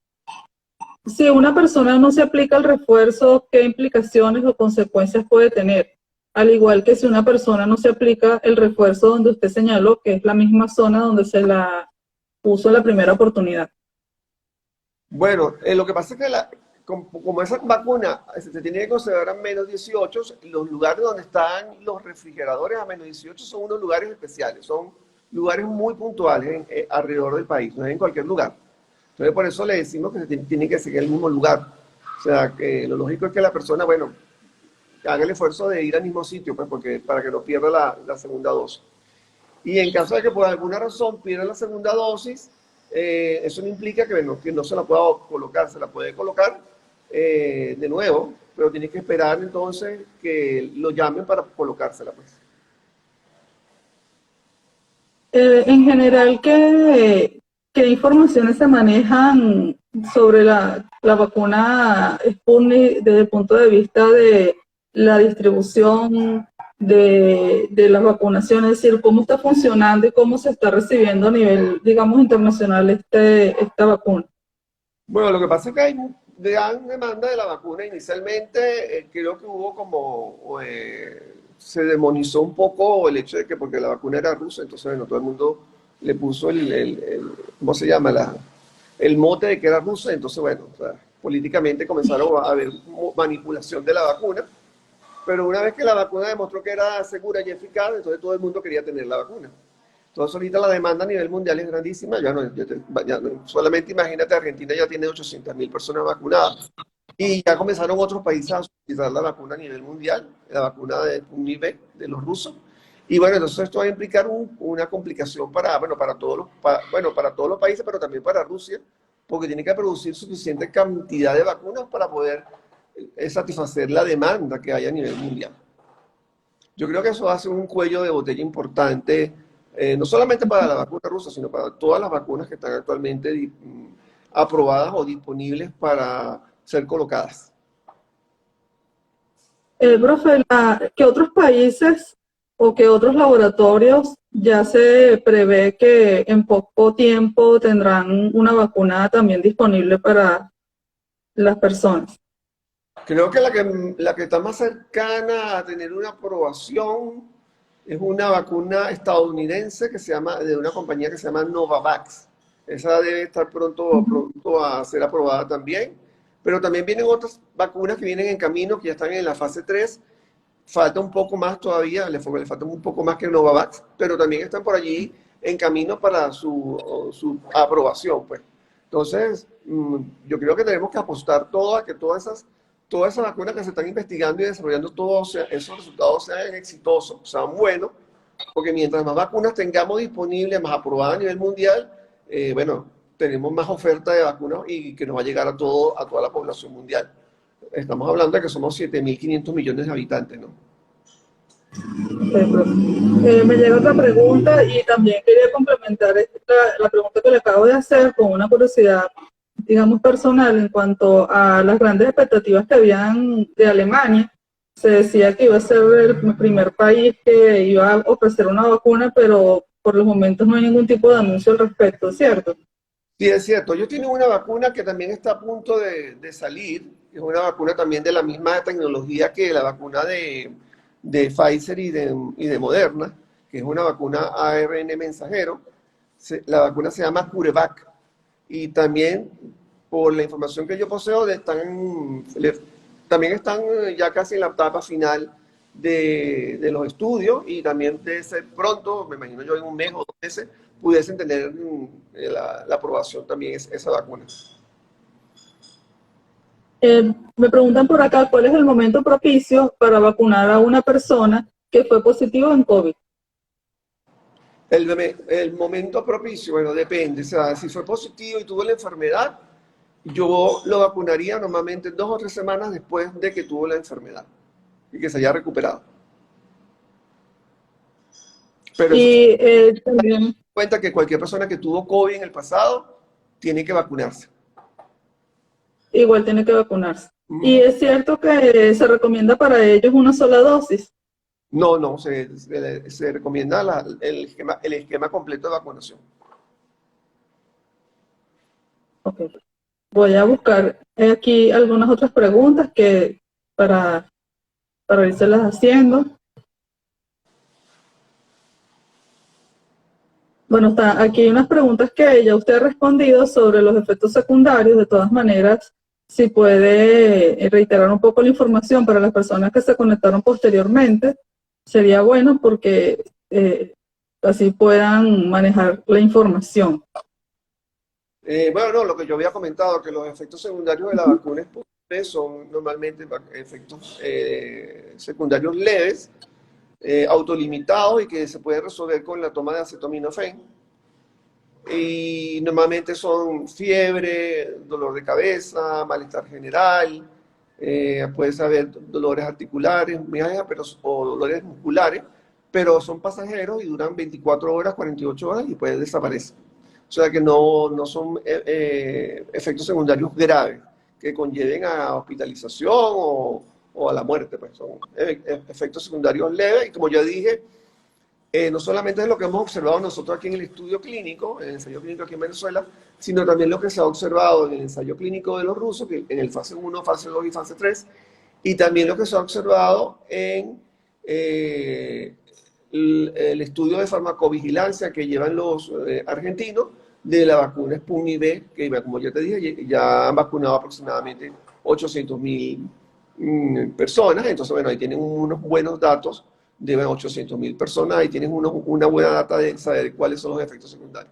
Si una persona no se aplica el refuerzo, ¿qué implicaciones o consecuencias puede tener? Al igual que si una persona no se aplica el refuerzo donde usted señaló, que es la misma zona donde se la puso la primera oportunidad. Bueno, lo que pasa es que como esa vacuna se tiene que considerar a menos 18, los lugares donde están los refrigeradores a menos 18 son unos lugares especiales, son lugares muy puntuales alrededor del país, no es en cualquier lugar. Entonces, por eso le decimos que se tiene que seguir el mismo lugar. O sea, que lo lógico es que la persona, bueno, haga el esfuerzo de ir al mismo sitio, pues, para que no pierda la segunda dosis. Y en caso de que por alguna razón pierda la segunda dosis, eso no implica que no se la pueda colocar, se la puede colocar de nuevo, pero tiene que esperar entonces que lo llamen para colocársela, pues. En general, ¿qué informaciones se manejan sobre la vacuna Sputnik desde el punto de vista de la distribución de las vacunaciones? Es decir, cómo está funcionando y cómo se está recibiendo a nivel, digamos, internacional esta vacuna. Bueno, lo que pasa es que hay gran demanda de la vacuna. Inicialmente creo que hubo se demonizó un poco el hecho de que porque la vacuna era rusa, entonces bueno, todo el mundo le puso ¿cómo se llama? El mote de que era rusa. Entonces bueno, o sea, políticamente comenzaron a haber manipulación de la vacuna, pero una vez que la vacuna demostró que era segura y eficaz, entonces todo el mundo quería tener la vacuna. Entonces ahorita la demanda a nivel mundial es grandísima. Solamente imagínate, Argentina ya tiene 800.000 personas vacunadas. Y ya comenzaron otros países a utilizar la vacuna a nivel mundial, la vacuna de Sputnik V de los rusos. Y bueno, entonces esto va a implicar una complicación para todos los países, pero también para Rusia, porque tiene que producir suficiente cantidad de vacunas para poder satisfacer la demanda que hay a nivel mundial. Yo creo que eso hace un cuello de botella importante, no solamente para la vacuna rusa, sino para todas las vacunas que están actualmente aprobadas o disponibles para ser colocadas. Profe, ¿qué otros países o qué otros laboratorios ya se prevé que en poco tiempo tendrán una vacuna también disponible para las personas? Creo que la que está más cercana a tener una aprobación es una vacuna estadounidense que se llama, de una compañía que se llama Novavax. Esa debe estar pronto a ser aprobada también. Pero también vienen otras vacunas que vienen en camino, que ya están en la fase 3. Falta un poco más todavía, le falta un poco más que Novavax, pero también están por allí en camino para su aprobación, pues. Entonces, yo creo que tenemos que apostar todo a que todas esas vacunas que se están investigando y desarrollando, todos esos resultados sean exitosos, sean buenos, porque mientras más vacunas tengamos disponibles, más aprobadas a nivel mundial, bueno, tenemos más oferta de vacunas y que nos va a llegar a toda la población mundial. Estamos hablando de que somos 7.500 millones de habitantes, ¿no? Profe. Me llega otra pregunta y también quería complementar la pregunta que le acabo de hacer con una curiosidad, digamos, personal en cuanto a las grandes expectativas que habían de Alemania. Se decía que iba a ser el primer país que iba a ofrecer una vacuna, pero por los momentos no hay ningún tipo de anuncio al respecto, ¿cierto? Sí, es cierto. Yo tengo una vacuna que también está a punto de salir. Es una vacuna también de la misma tecnología que la vacuna de Pfizer y de Moderna, que es una vacuna ARN mensajero. La vacuna se llama CureVac. Y también, por la información que yo poseo, también están ya casi en la etapa final de los estudios y también de ser pronto, me imagino yo en un mes o 2 meses, pudiesen tener la aprobación también esa vacuna. Me preguntan por acá cuál es el momento propicio para vacunar a una persona que fue positivo en COVID. El momento propicio, bueno, depende. O sea, si fue positivo y tuvo la enfermedad, yo lo vacunaría normalmente 2 o 3 semanas después de que tuvo la enfermedad y que se haya recuperado. Pero Y también, cuenta que cualquier persona que tuvo COVID en el pasado tiene que vacunarse. igual tiene que vacunarse. Y Mm. es cierto que se recomienda para ellos una sola dosis. No, se recomienda el esquema completo de vacunación. Okay. Voy a buscar aquí algunas otras preguntas que para irselas haciendo. Bueno, aquí hay unas preguntas que ya usted ha respondido sobre los efectos secundarios. De todas maneras, si puede reiterar un poco la información para las personas que se conectaron posteriormente, sería bueno porque así puedan manejar la información. Bueno, no, lo que yo había comentado, que los efectos secundarios de la vacuna Sputnik son normalmente efectos secundarios leves, autolimitados y que se pueden resolver con la toma de acetaminofén. Y normalmente son fiebre, dolor de cabeza, malestar general, puedes haber dolores articulares, mialgia, o dolores musculares, pero son pasajeros y duran 24 horas, 48 horas y pueden desaparecer. O sea que no son efectos secundarios graves que conlleven a hospitalización o a la muerte, pues son efectos secundarios leves y como ya dije, no solamente es lo que hemos observado nosotros aquí en el estudio clínico, en el ensayo clínico aquí en Venezuela, sino también lo que se ha observado en el ensayo clínico de los rusos, en el fase 1, fase 2 y fase 3, y también lo que se ha observado en el estudio de farmacovigilancia que llevan los argentinos de la vacuna Sputnik V, que como ya te dije, ya han vacunado aproximadamente 800.000 personas, entonces bueno, ahí tienen unos buenos datos de 800.000 personas y tienen una buena data de saber cuáles son los efectos secundarios.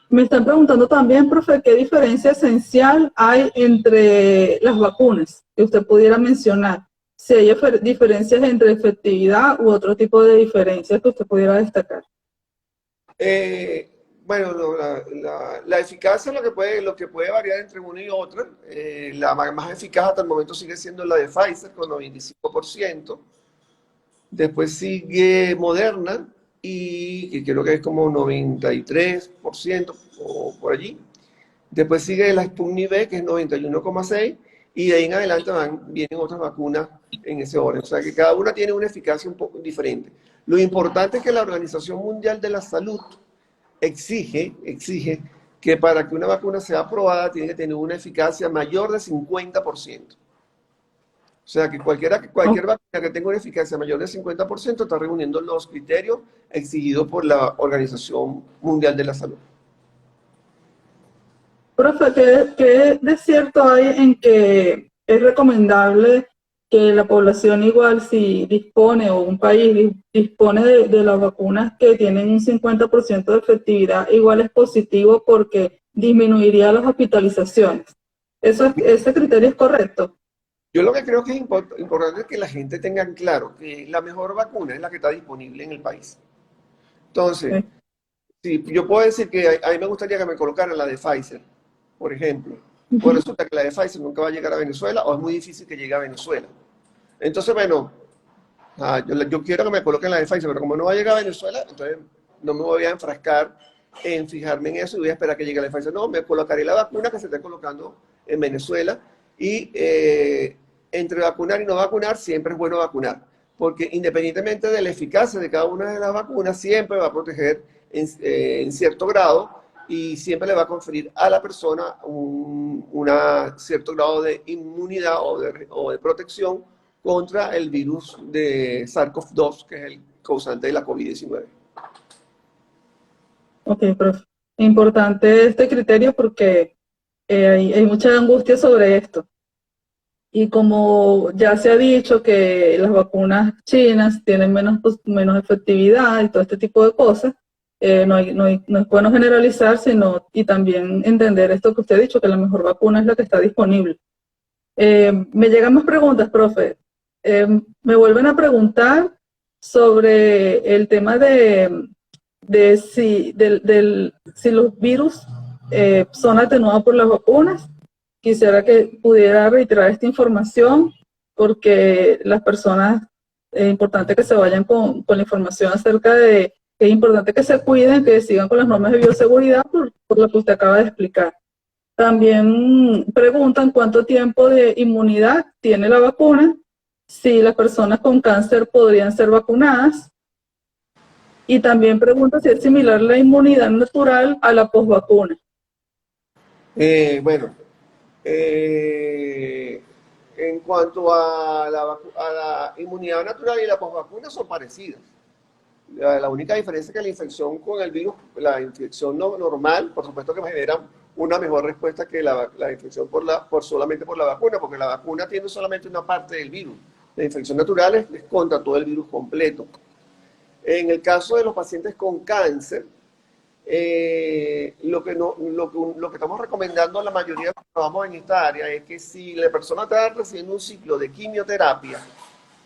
Me están preguntando también, profe, ¿qué diferencia esencial hay entre las vacunas que usted pudiera mencionar? Si hay diferencias entre efectividad u otro tipo de diferencias que usted pudiera destacar. Bueno, la eficacia es lo que puede variar entre una y otra. La más eficaz hasta el momento sigue siendo la de Pfizer con 95%. Después sigue Moderna, y que creo que es como 93% o por allí. Después sigue la Sputnik V, que es 91,6%, y de ahí en adelante vienen otras vacunas en ese orden. O sea que cada una tiene una eficacia un poco diferente. Lo importante es que la Organización Mundial de la Salud exige que para que una vacuna sea aprobada tiene que tener una eficacia mayor de 50%. O sea, que cualquier vacuna que tenga una eficacia mayor del 50% está reuniendo los criterios exigidos por la Organización Mundial de la Salud. Profe, ¿qué de cierto hay en que es recomendable que la población igual si dispone o un país dispone de las vacunas que tienen un 50% de efectividad, igual es positivo porque disminuiría las hospitalizaciones? ¿Ese criterio es correcto? Yo lo que creo que es importante que la gente tenga claro que la mejor vacuna es la que está disponible en el país. Entonces, Sí. sí, yo puedo decir que a mí me gustaría que me colocaran la de Pfizer, por ejemplo. Pues Ujú. resulta que la de Pfizer nunca va a llegar a Venezuela o es muy difícil que llegue a Venezuela. Entonces, bueno, yo quiero que me coloquen la de Pfizer, pero como no va a llegar a Venezuela, entonces no me voy a enfrascar en fijarme en eso y voy a esperar que llegue la de Pfizer. No, me colocaré la vacuna que se está colocando en Venezuela y entre vacunar y no vacunar, siempre es bueno vacunar, porque independientemente de la eficacia de cada una de las vacunas, siempre va a proteger en cierto grado y siempre le va a conferir a la persona un cierto grado de inmunidad o de protección contra el virus de SARS-CoV-2, que es el causante de la COVID-19. Ok, profe. Importante este criterio porque hay mucha angustia sobre esto. Y como ya se ha dicho que las vacunas chinas tienen menos efectividad y todo este tipo de cosas, no es bueno generalizar, y también entender esto que usted ha dicho, que la mejor vacuna es la que está disponible. Me llegan más preguntas, profe. Me vuelven a preguntar sobre el tema de si los virus son atenuados por las vacunas. Quisiera que pudiera reiterar esta información porque las personas, es importante que se vayan con la información acerca de que es importante que se cuiden, que sigan con las normas de bioseguridad por lo que usted acaba de explicar. También preguntan cuánto tiempo de inmunidad tiene la vacuna, si las personas con cáncer podrían ser vacunadas, y también preguntan si es similar la inmunidad natural a la posvacuna. Bueno, en cuanto a la inmunidad natural y la posvacuna son parecidas. La única diferencia es que la infección con el virus, la infección normal, por supuesto que genera una mejor respuesta que la infección solamente por la vacuna, porque la vacuna tiene solamente una parte del virus. La infección natural es contra todo el virus completo. En el caso de los pacientes con cáncer, lo que estamos recomendando a la mayoría de los que trabajamos en esta área es que si la persona está recibiendo un ciclo de quimioterapia,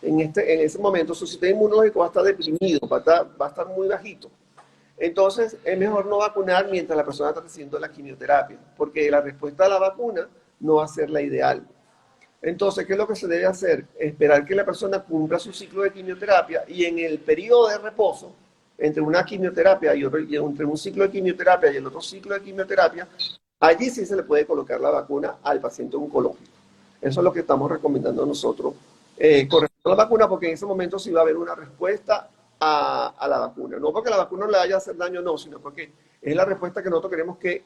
en ese momento su sistema inmunológico va a estar deprimido, va a estar muy bajito. Entonces es mejor no vacunar mientras la persona está recibiendo la quimioterapia, porque la respuesta a la vacuna no va a ser la ideal. Entonces, ¿qué es lo que se debe hacer? Esperar que la persona cumpla su ciclo de quimioterapia y en el periodo de reposo, entre una quimioterapia y entre un ciclo de quimioterapia y el otro ciclo de quimioterapia, allí sí se le puede colocar la vacuna al paciente oncológico. Eso es lo que estamos recomendando nosotros con respecto a la vacuna, porque en ese momento sí va a haber una respuesta a la vacuna. No porque la vacuna le vaya a hacer daño, no, sino porque es la respuesta que nosotros queremos que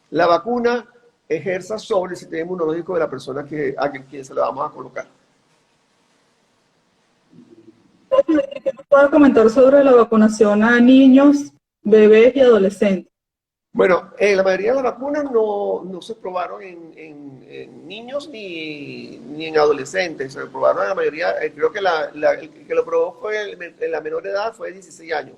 la vacuna ejerza sobre el sistema inmunológico de la persona a quien se la vamos a colocar. ¿Qué nos puede comentar sobre la vacunación a niños, bebés y adolescentes? Bueno, la mayoría de las vacunas no se probaron en niños ni en adolescentes, se probaron en la mayoría, creo que el que lo probó en la menor edad fue de 16 años.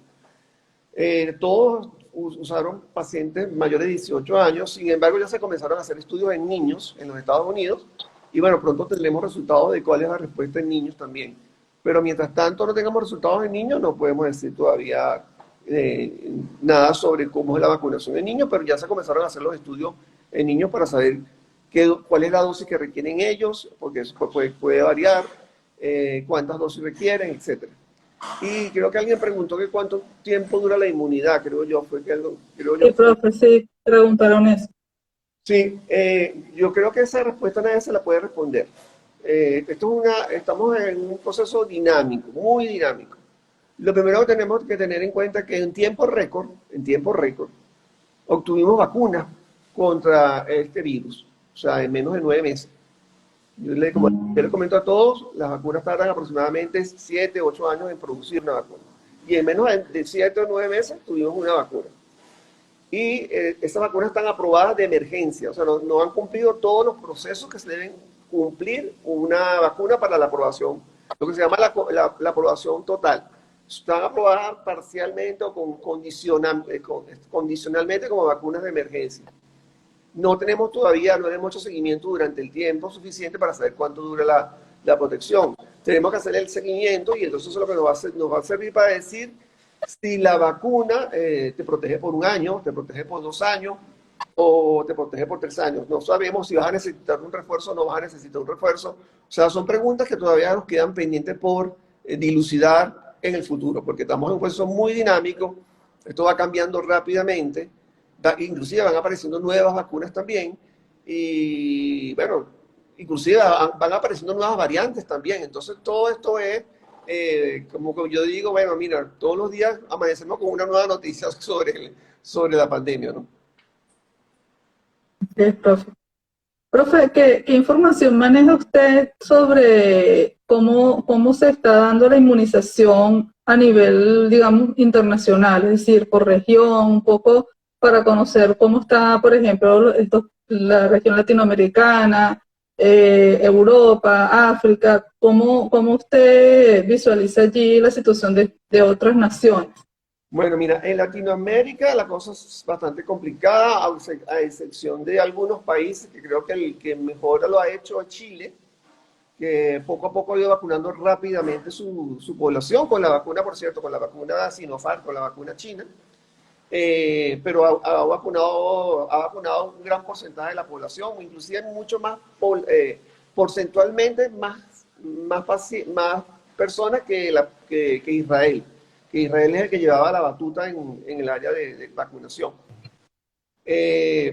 Todos usaron pacientes mayores de 18 años, sin embargo ya se comenzaron a hacer estudios en niños en los Estados Unidos y bueno, pronto tendremos resultados de cuál es la respuesta en niños también. Pero mientras tanto no tengamos resultados en niños, no podemos decir todavía nada sobre cómo es la vacunación en niños, pero ya se comenzaron a hacer los estudios en niños para saber cuál es la dosis que requieren ellos, porque eso puede variar, cuántas dosis requieren, etcétera. Y creo que alguien preguntó que cuánto tiempo dura la inmunidad, creo yo. Sí, profe, sí, preguntaron eso. Sí, yo creo que esa respuesta nadie se la puede responder. Estamos en un proceso dinámico, muy dinámico. Lo primero que tenemos que tener en cuenta es que en tiempo récord, obtuvimos vacunas contra este virus, o sea, en menos de 9 meses. Como yo les comento a todos, las vacunas tardan aproximadamente 7, 8 años en producir una vacuna. Y en menos de 7 o 9 meses tuvimos una vacuna. Y esas vacunas están aprobadas de emergencia, o sea, no han cumplido todos los procesos que se deben cumplir una vacuna para la aprobación, lo que se llama la aprobación total. Están aprobadas parcialmente o condicionalmente como vacunas de emergencia. No tenemos hecho seguimiento durante el tiempo suficiente para saber cuánto dura la protección. Tenemos que hacer el seguimiento y entonces eso es lo que nos va a servir para decir si la vacuna te protege por 1 año, te protege por 2 años o te protege por 3 años. No sabemos si vas a necesitar un refuerzo o no vas a necesitar un refuerzo. O sea, son preguntas que todavía nos quedan pendientes por dilucidar en el futuro, porque estamos en un proceso muy dinámico, esto va cambiando rápidamente, inclusive van apareciendo nuevas vacunas también, y bueno, inclusive van apareciendo nuevas variantes también. Entonces todo esto es, como yo digo, bueno, mira, todos los días amanecemos con una nueva noticia sobre la pandemia, ¿no? Sí, profe. Profe, ¿qué información maneja usted sobre cómo se está dando la inmunización a nivel, digamos, internacional? Es decir, por región, un poco para conocer cómo está, por ejemplo, la región latinoamericana, Europa, África, cómo usted visualiza allí la situación de otras naciones. Bueno, mira, en Latinoamérica la cosa es bastante complicada, a excepción de algunos países, que creo que el que mejor lo ha hecho es Chile, que poco a poco ha ido vacunando rápidamente su población, con la vacuna, por cierto, con la vacuna Sinopharm, con la vacuna china, pero ha vacunado un gran porcentaje de la población, inclusive mucho más, porcentualmente más personas que Israel. Que Israel es el que llevaba la batuta en el área de vacunación.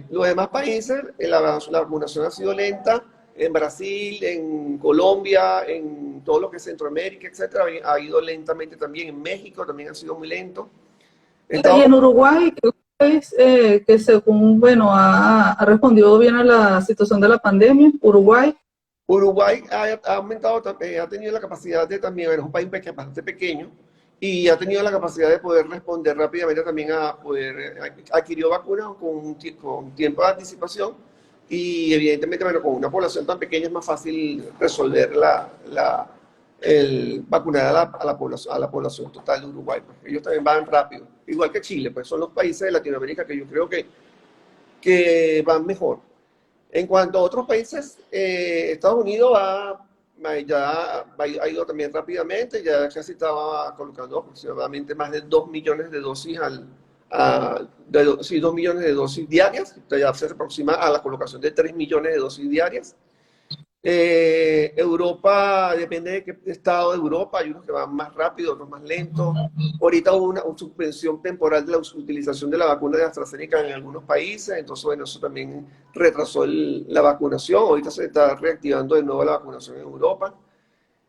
Los demás países, la vacunación ha sido lenta. En Brasil, en Colombia, en todo lo que es Centroamérica, etcétera, ha ido lentamente también. En México también ha sido muy lento. Y en Uruguay, creo que es que según, bueno, ha respondido bien a la situación de la pandemia, Uruguay ha aumentado, ha tenido la capacidad de también, es un país bastante pequeño, y ha tenido la capacidad de poder responder rápidamente también adquirió vacunas con tiempo de anticipación, y evidentemente, bueno, con una población tan pequeña es más fácil resolver vacunar a la población total de Uruguay, porque ellos también van rápido, igual que Chile, pues son los países de Latinoamérica que yo creo que van mejor. En cuanto a otros países, Estados Unidos ha ido también rápidamente, ya casi estaba colocando aproximadamente más de 2 millones de dosis 2 millones de dosis diarias, ya se aproxima a la colocación de 3 millones de dosis diarias. Europa, depende de qué estado de Europa, hay unos que van más rápido, otros más lentos. Ahorita hubo una suspensión temporal de la utilización de la vacuna de AstraZeneca en algunos países, entonces bueno, eso también retrasó la vacunación. Ahorita se está reactivando de nuevo la vacunación en Europa.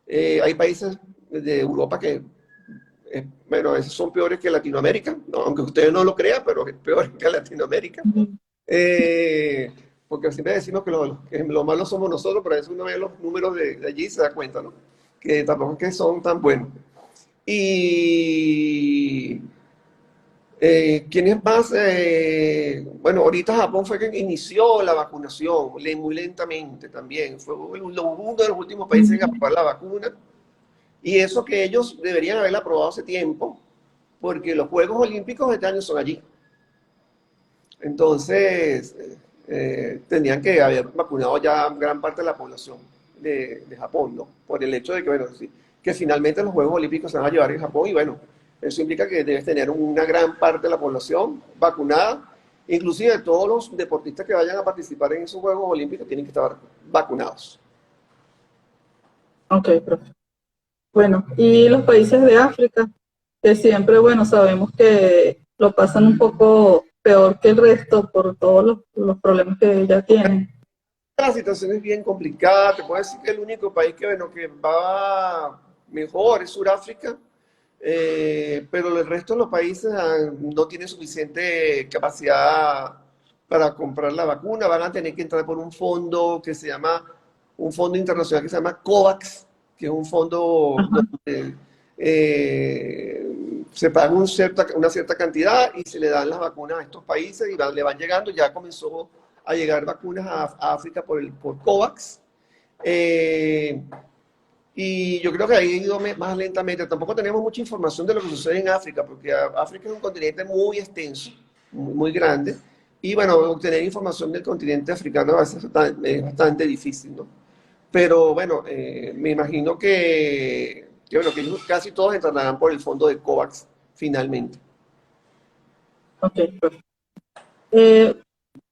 Hay países de Europa que, bueno, a veces son peores que Latinoamérica, ¿no? Aunque ustedes no lo crean, pero es peor que Latinoamérica. Porque siempre decimos que lo malo somos nosotros, pero a veces uno ve los números de allí y se da cuenta, ¿no? Que tampoco es que son tan buenos. Y ¿quiénes más? Bueno, ahorita Japón fue quien inició la vacunación, muy lentamente también. Fue uno de los últimos países en aprobar la vacuna. Y eso que ellos deberían haberla aprobado hace tiempo, porque los Juegos Olímpicos de este año son allí. Entonces, tendrían que haber vacunado ya gran parte de la población de Japón, ¿no? Por el hecho de que, bueno, sí, que finalmente los Juegos Olímpicos se van a llevar en Japón y bueno, eso implica que debes tener una gran parte de la población vacunada, inclusive todos los deportistas que vayan a participar en esos Juegos Olímpicos tienen que estar vacunados. Ok, profe. Bueno, y los países de África, que siempre, bueno, sabemos que lo pasan un poco peor que el resto por todos los problemas que ya tienen. La situación es bien complicada. Te puedo decir que el único país que va mejor es Sudáfrica. pero el resto de los países no tienen suficiente capacidad para comprar la vacuna. Van a tener que entrar por un fondo que se llama, un fondo internacional que se llama COVAX, que es un fondo Ajá. donde se paga una cierta cantidad y se le dan las vacunas a estos países y le van llegando. Ya comenzó a llegar vacunas a África por COVAX. Y yo creo que ahí ha ido más lentamente. Tampoco tenemos mucha información de lo que sucede en África, porque África es un continente muy extenso, muy grande. Y bueno, obtener información del continente africano a veces es bastante difícil, ¿no? Pero bueno, me imagino bueno, que ellos casi todos entrarán por el fondo de COVAX finalmente. Ok, perfecto. Eh,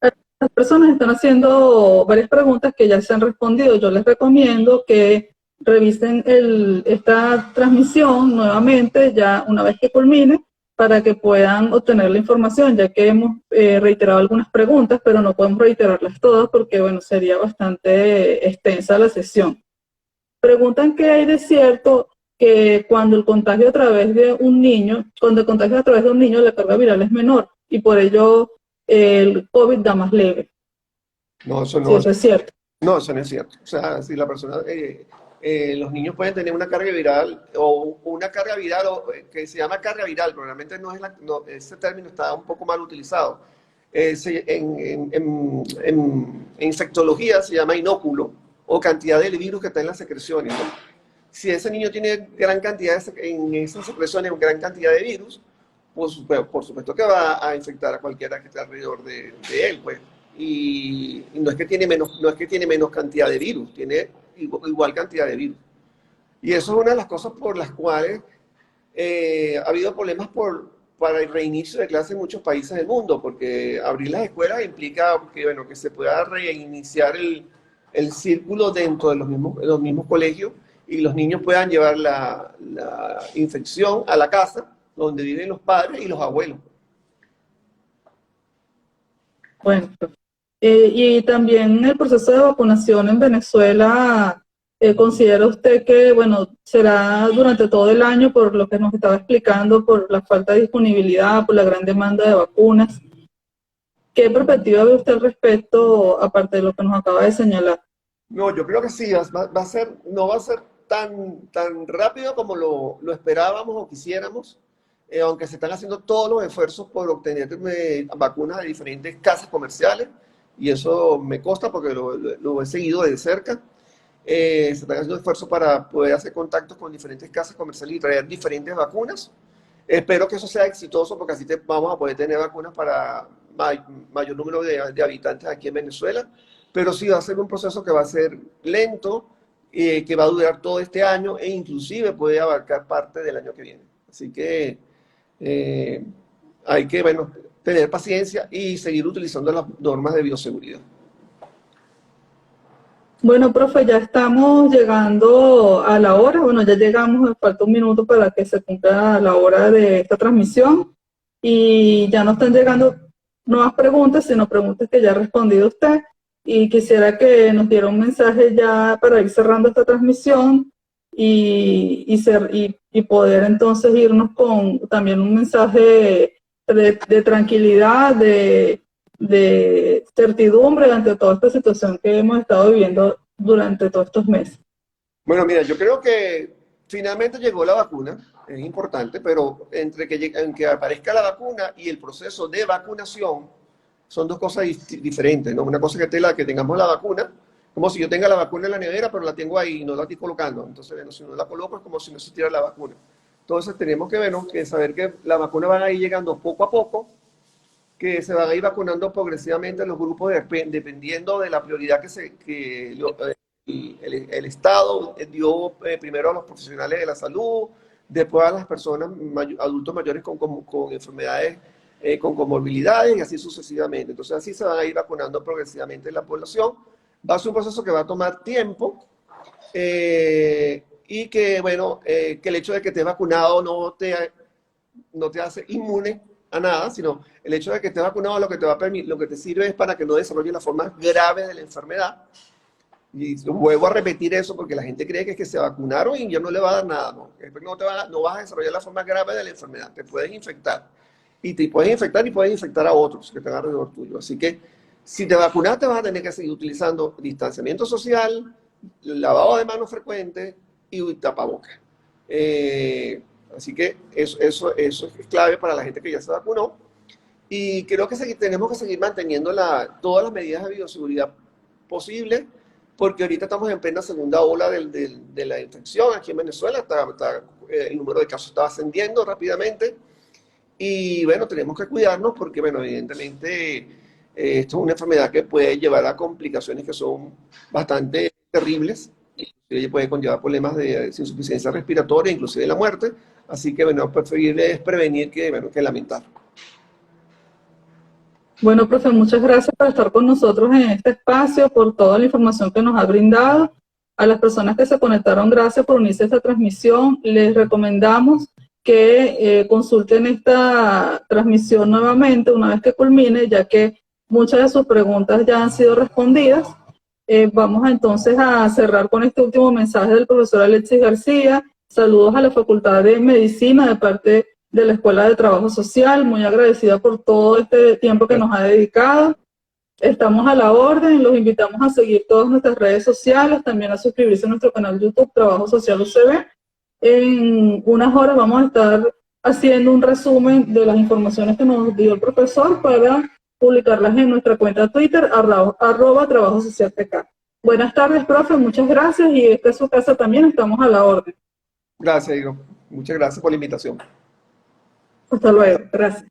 las personas están haciendo varias preguntas que ya se han respondido. Yo les recomiendo que revisen esta transmisión nuevamente ya una vez que culmine para que puedan obtener la información, ya que hemos reiterado algunas preguntas, pero no podemos reiterarlas todas porque, bueno, sería bastante extensa la sesión. Preguntan qué hay de cierto que cuando el contagio a través de un niño, la carga viral es menor y por ello el COVID da más leve. No, eso Sí, no, eso es cierto. no, eso no es cierto. O sea, si la persona, los niños pueden tener una carga viral o una carga viral que se llama carga viral, pero realmente no es ese término está un poco mal utilizado. En infectología se llama inóculo o cantidad de virus que está en las secreciones, ¿no? Si ese niño tiene gran cantidad en esas secreciones, gran cantidad de virus, pues, por supuesto que va a infectar a cualquiera que esté alrededor de él, pues. Y no es que tiene menos cantidad de virus, tiene igual cantidad de virus. Y eso es una de las cosas por las cuales ha habido problemas para el reinicio de clases en muchos países del mundo, porque abrir las escuelas implica que, bueno, que se pueda reiniciar el círculo dentro de los mismos colegios y los niños puedan llevar la infección a la casa donde viven los padres y los abuelos. Bueno, y también el proceso de vacunación en Venezuela, ¿considera usted que, bueno, será durante todo el año por lo que nos estaba explicando, por la falta de disponibilidad, por la gran demanda de vacunas? ¿Qué perspectiva ve usted al respecto, aparte de lo que nos acaba de señalar? No, yo creo que sí, no va a ser tan rápido como lo esperábamos o quisiéramos, aunque se están haciendo todos los esfuerzos por obtener vacunas de diferentes casas comerciales, y eso me consta porque lo he seguido de cerca. Se están haciendo esfuerzos para poder hacer contactos con diferentes casas comerciales y traer diferentes vacunas. Espero que eso sea exitoso porque así vamos a poder tener vacunas para mayor número de habitantes aquí en Venezuela, pero sí va a ser un proceso que va a ser lento, que va a durar todo este año e inclusive puede abarcar parte del año que viene. Así que hay que, bueno, tener paciencia y seguir utilizando las normas de bioseguridad. Bueno, profe, ya estamos llegando a la hora. Bueno, ya llegamos, falta un minuto para que se cumpla la hora de esta transmisión y ya no están llegando nuevas preguntas, sino preguntas que ya ha respondido usted. Y quisiera que nos diera un mensaje ya para ir cerrando esta transmisión y poder entonces irnos con también un mensaje de tranquilidad, de certidumbre ante toda esta situación que hemos estado viviendo durante todos estos meses. Bueno, mira, yo creo que finalmente llegó la vacuna, es importante, pero en que aparezca la vacuna y el proceso de vacunación son dos cosas diferentes, ¿no? Una cosa que tengamos la vacuna, como si yo tenga la vacuna en la nevera, pero la tengo ahí y no la estoy colocando. Entonces, bueno, si no la coloco es como si no existiera la vacuna. Entonces, tenemos que, bueno, que saber que la vacuna van a ir llegando poco a poco, que se van a ir vacunando progresivamente los grupos dependiendo de la prioridad el Estado dio primero a los profesionales de la salud, después a las personas, adultos mayores con enfermedades, con comorbilidades y así sucesivamente. Entonces así se van a ir vacunando progresivamente la población. Va a ser un proceso que va a tomar tiempo y que, bueno, que el hecho de que estés vacunado no te hace inmune a nada, sino el hecho de que estés vacunado lo que te va a permitir, lo que te sirve es para que no desarrolle las formas graves de la enfermedad. Y vuelvo a repetir eso porque la gente cree que es que se vacunaron y ya no le va a dar nada, ¿no? No vas a desarrollar la forma grave de la enfermedad, te puedes infectar. Y te puedes infectar y puedes infectar a otros que están alrededor tuyo. Así que si te vacunaste vas a tener que seguir utilizando distanciamiento social, lavado de manos frecuente y tapabocas. Así que eso es clave para la gente que ya se vacunó. Y creo que tenemos que seguir manteniendo todas las medidas de bioseguridad posibles, porque ahorita estamos en plena segunda ola de la infección aquí en Venezuela. El número de casos está ascendiendo rápidamente. Y bueno, tenemos que cuidarnos porque, bueno, evidentemente esto es una enfermedad que puede llevar a complicaciones que son bastante terribles. Inclusive puede conllevar problemas de insuficiencia respiratoria, inclusive la muerte. Así que, bueno, preferible es prevenir que lamentar. Bueno, profe, muchas gracias por estar con nosotros en este espacio, por toda la información que nos ha brindado. A las personas que se conectaron, gracias por unirse a esta transmisión. Les recomendamos que consulten esta transmisión nuevamente una vez que culmine, ya que muchas de sus preguntas ya han sido respondidas. Vamos entonces a cerrar con este último mensaje del profesor Alexis García. Saludos a la Facultad de Medicina de parte de la Escuela de Trabajo Social, muy agradecida por todo este tiempo que nos ha dedicado. Estamos a la orden, los invitamos a seguir todas nuestras redes sociales, también a suscribirse a nuestro canal YouTube Trabajo Social UCB. En unas horas vamos a estar haciendo un resumen de las informaciones que nos dio el profesor para publicarlas en nuestra cuenta de Twitter, @Trabajo Social PK. Buenas tardes, profe, muchas gracias, y esta es su casa también, estamos a la orden. Gracias, Diego. Muchas gracias por la invitación. Hasta luego, gracias.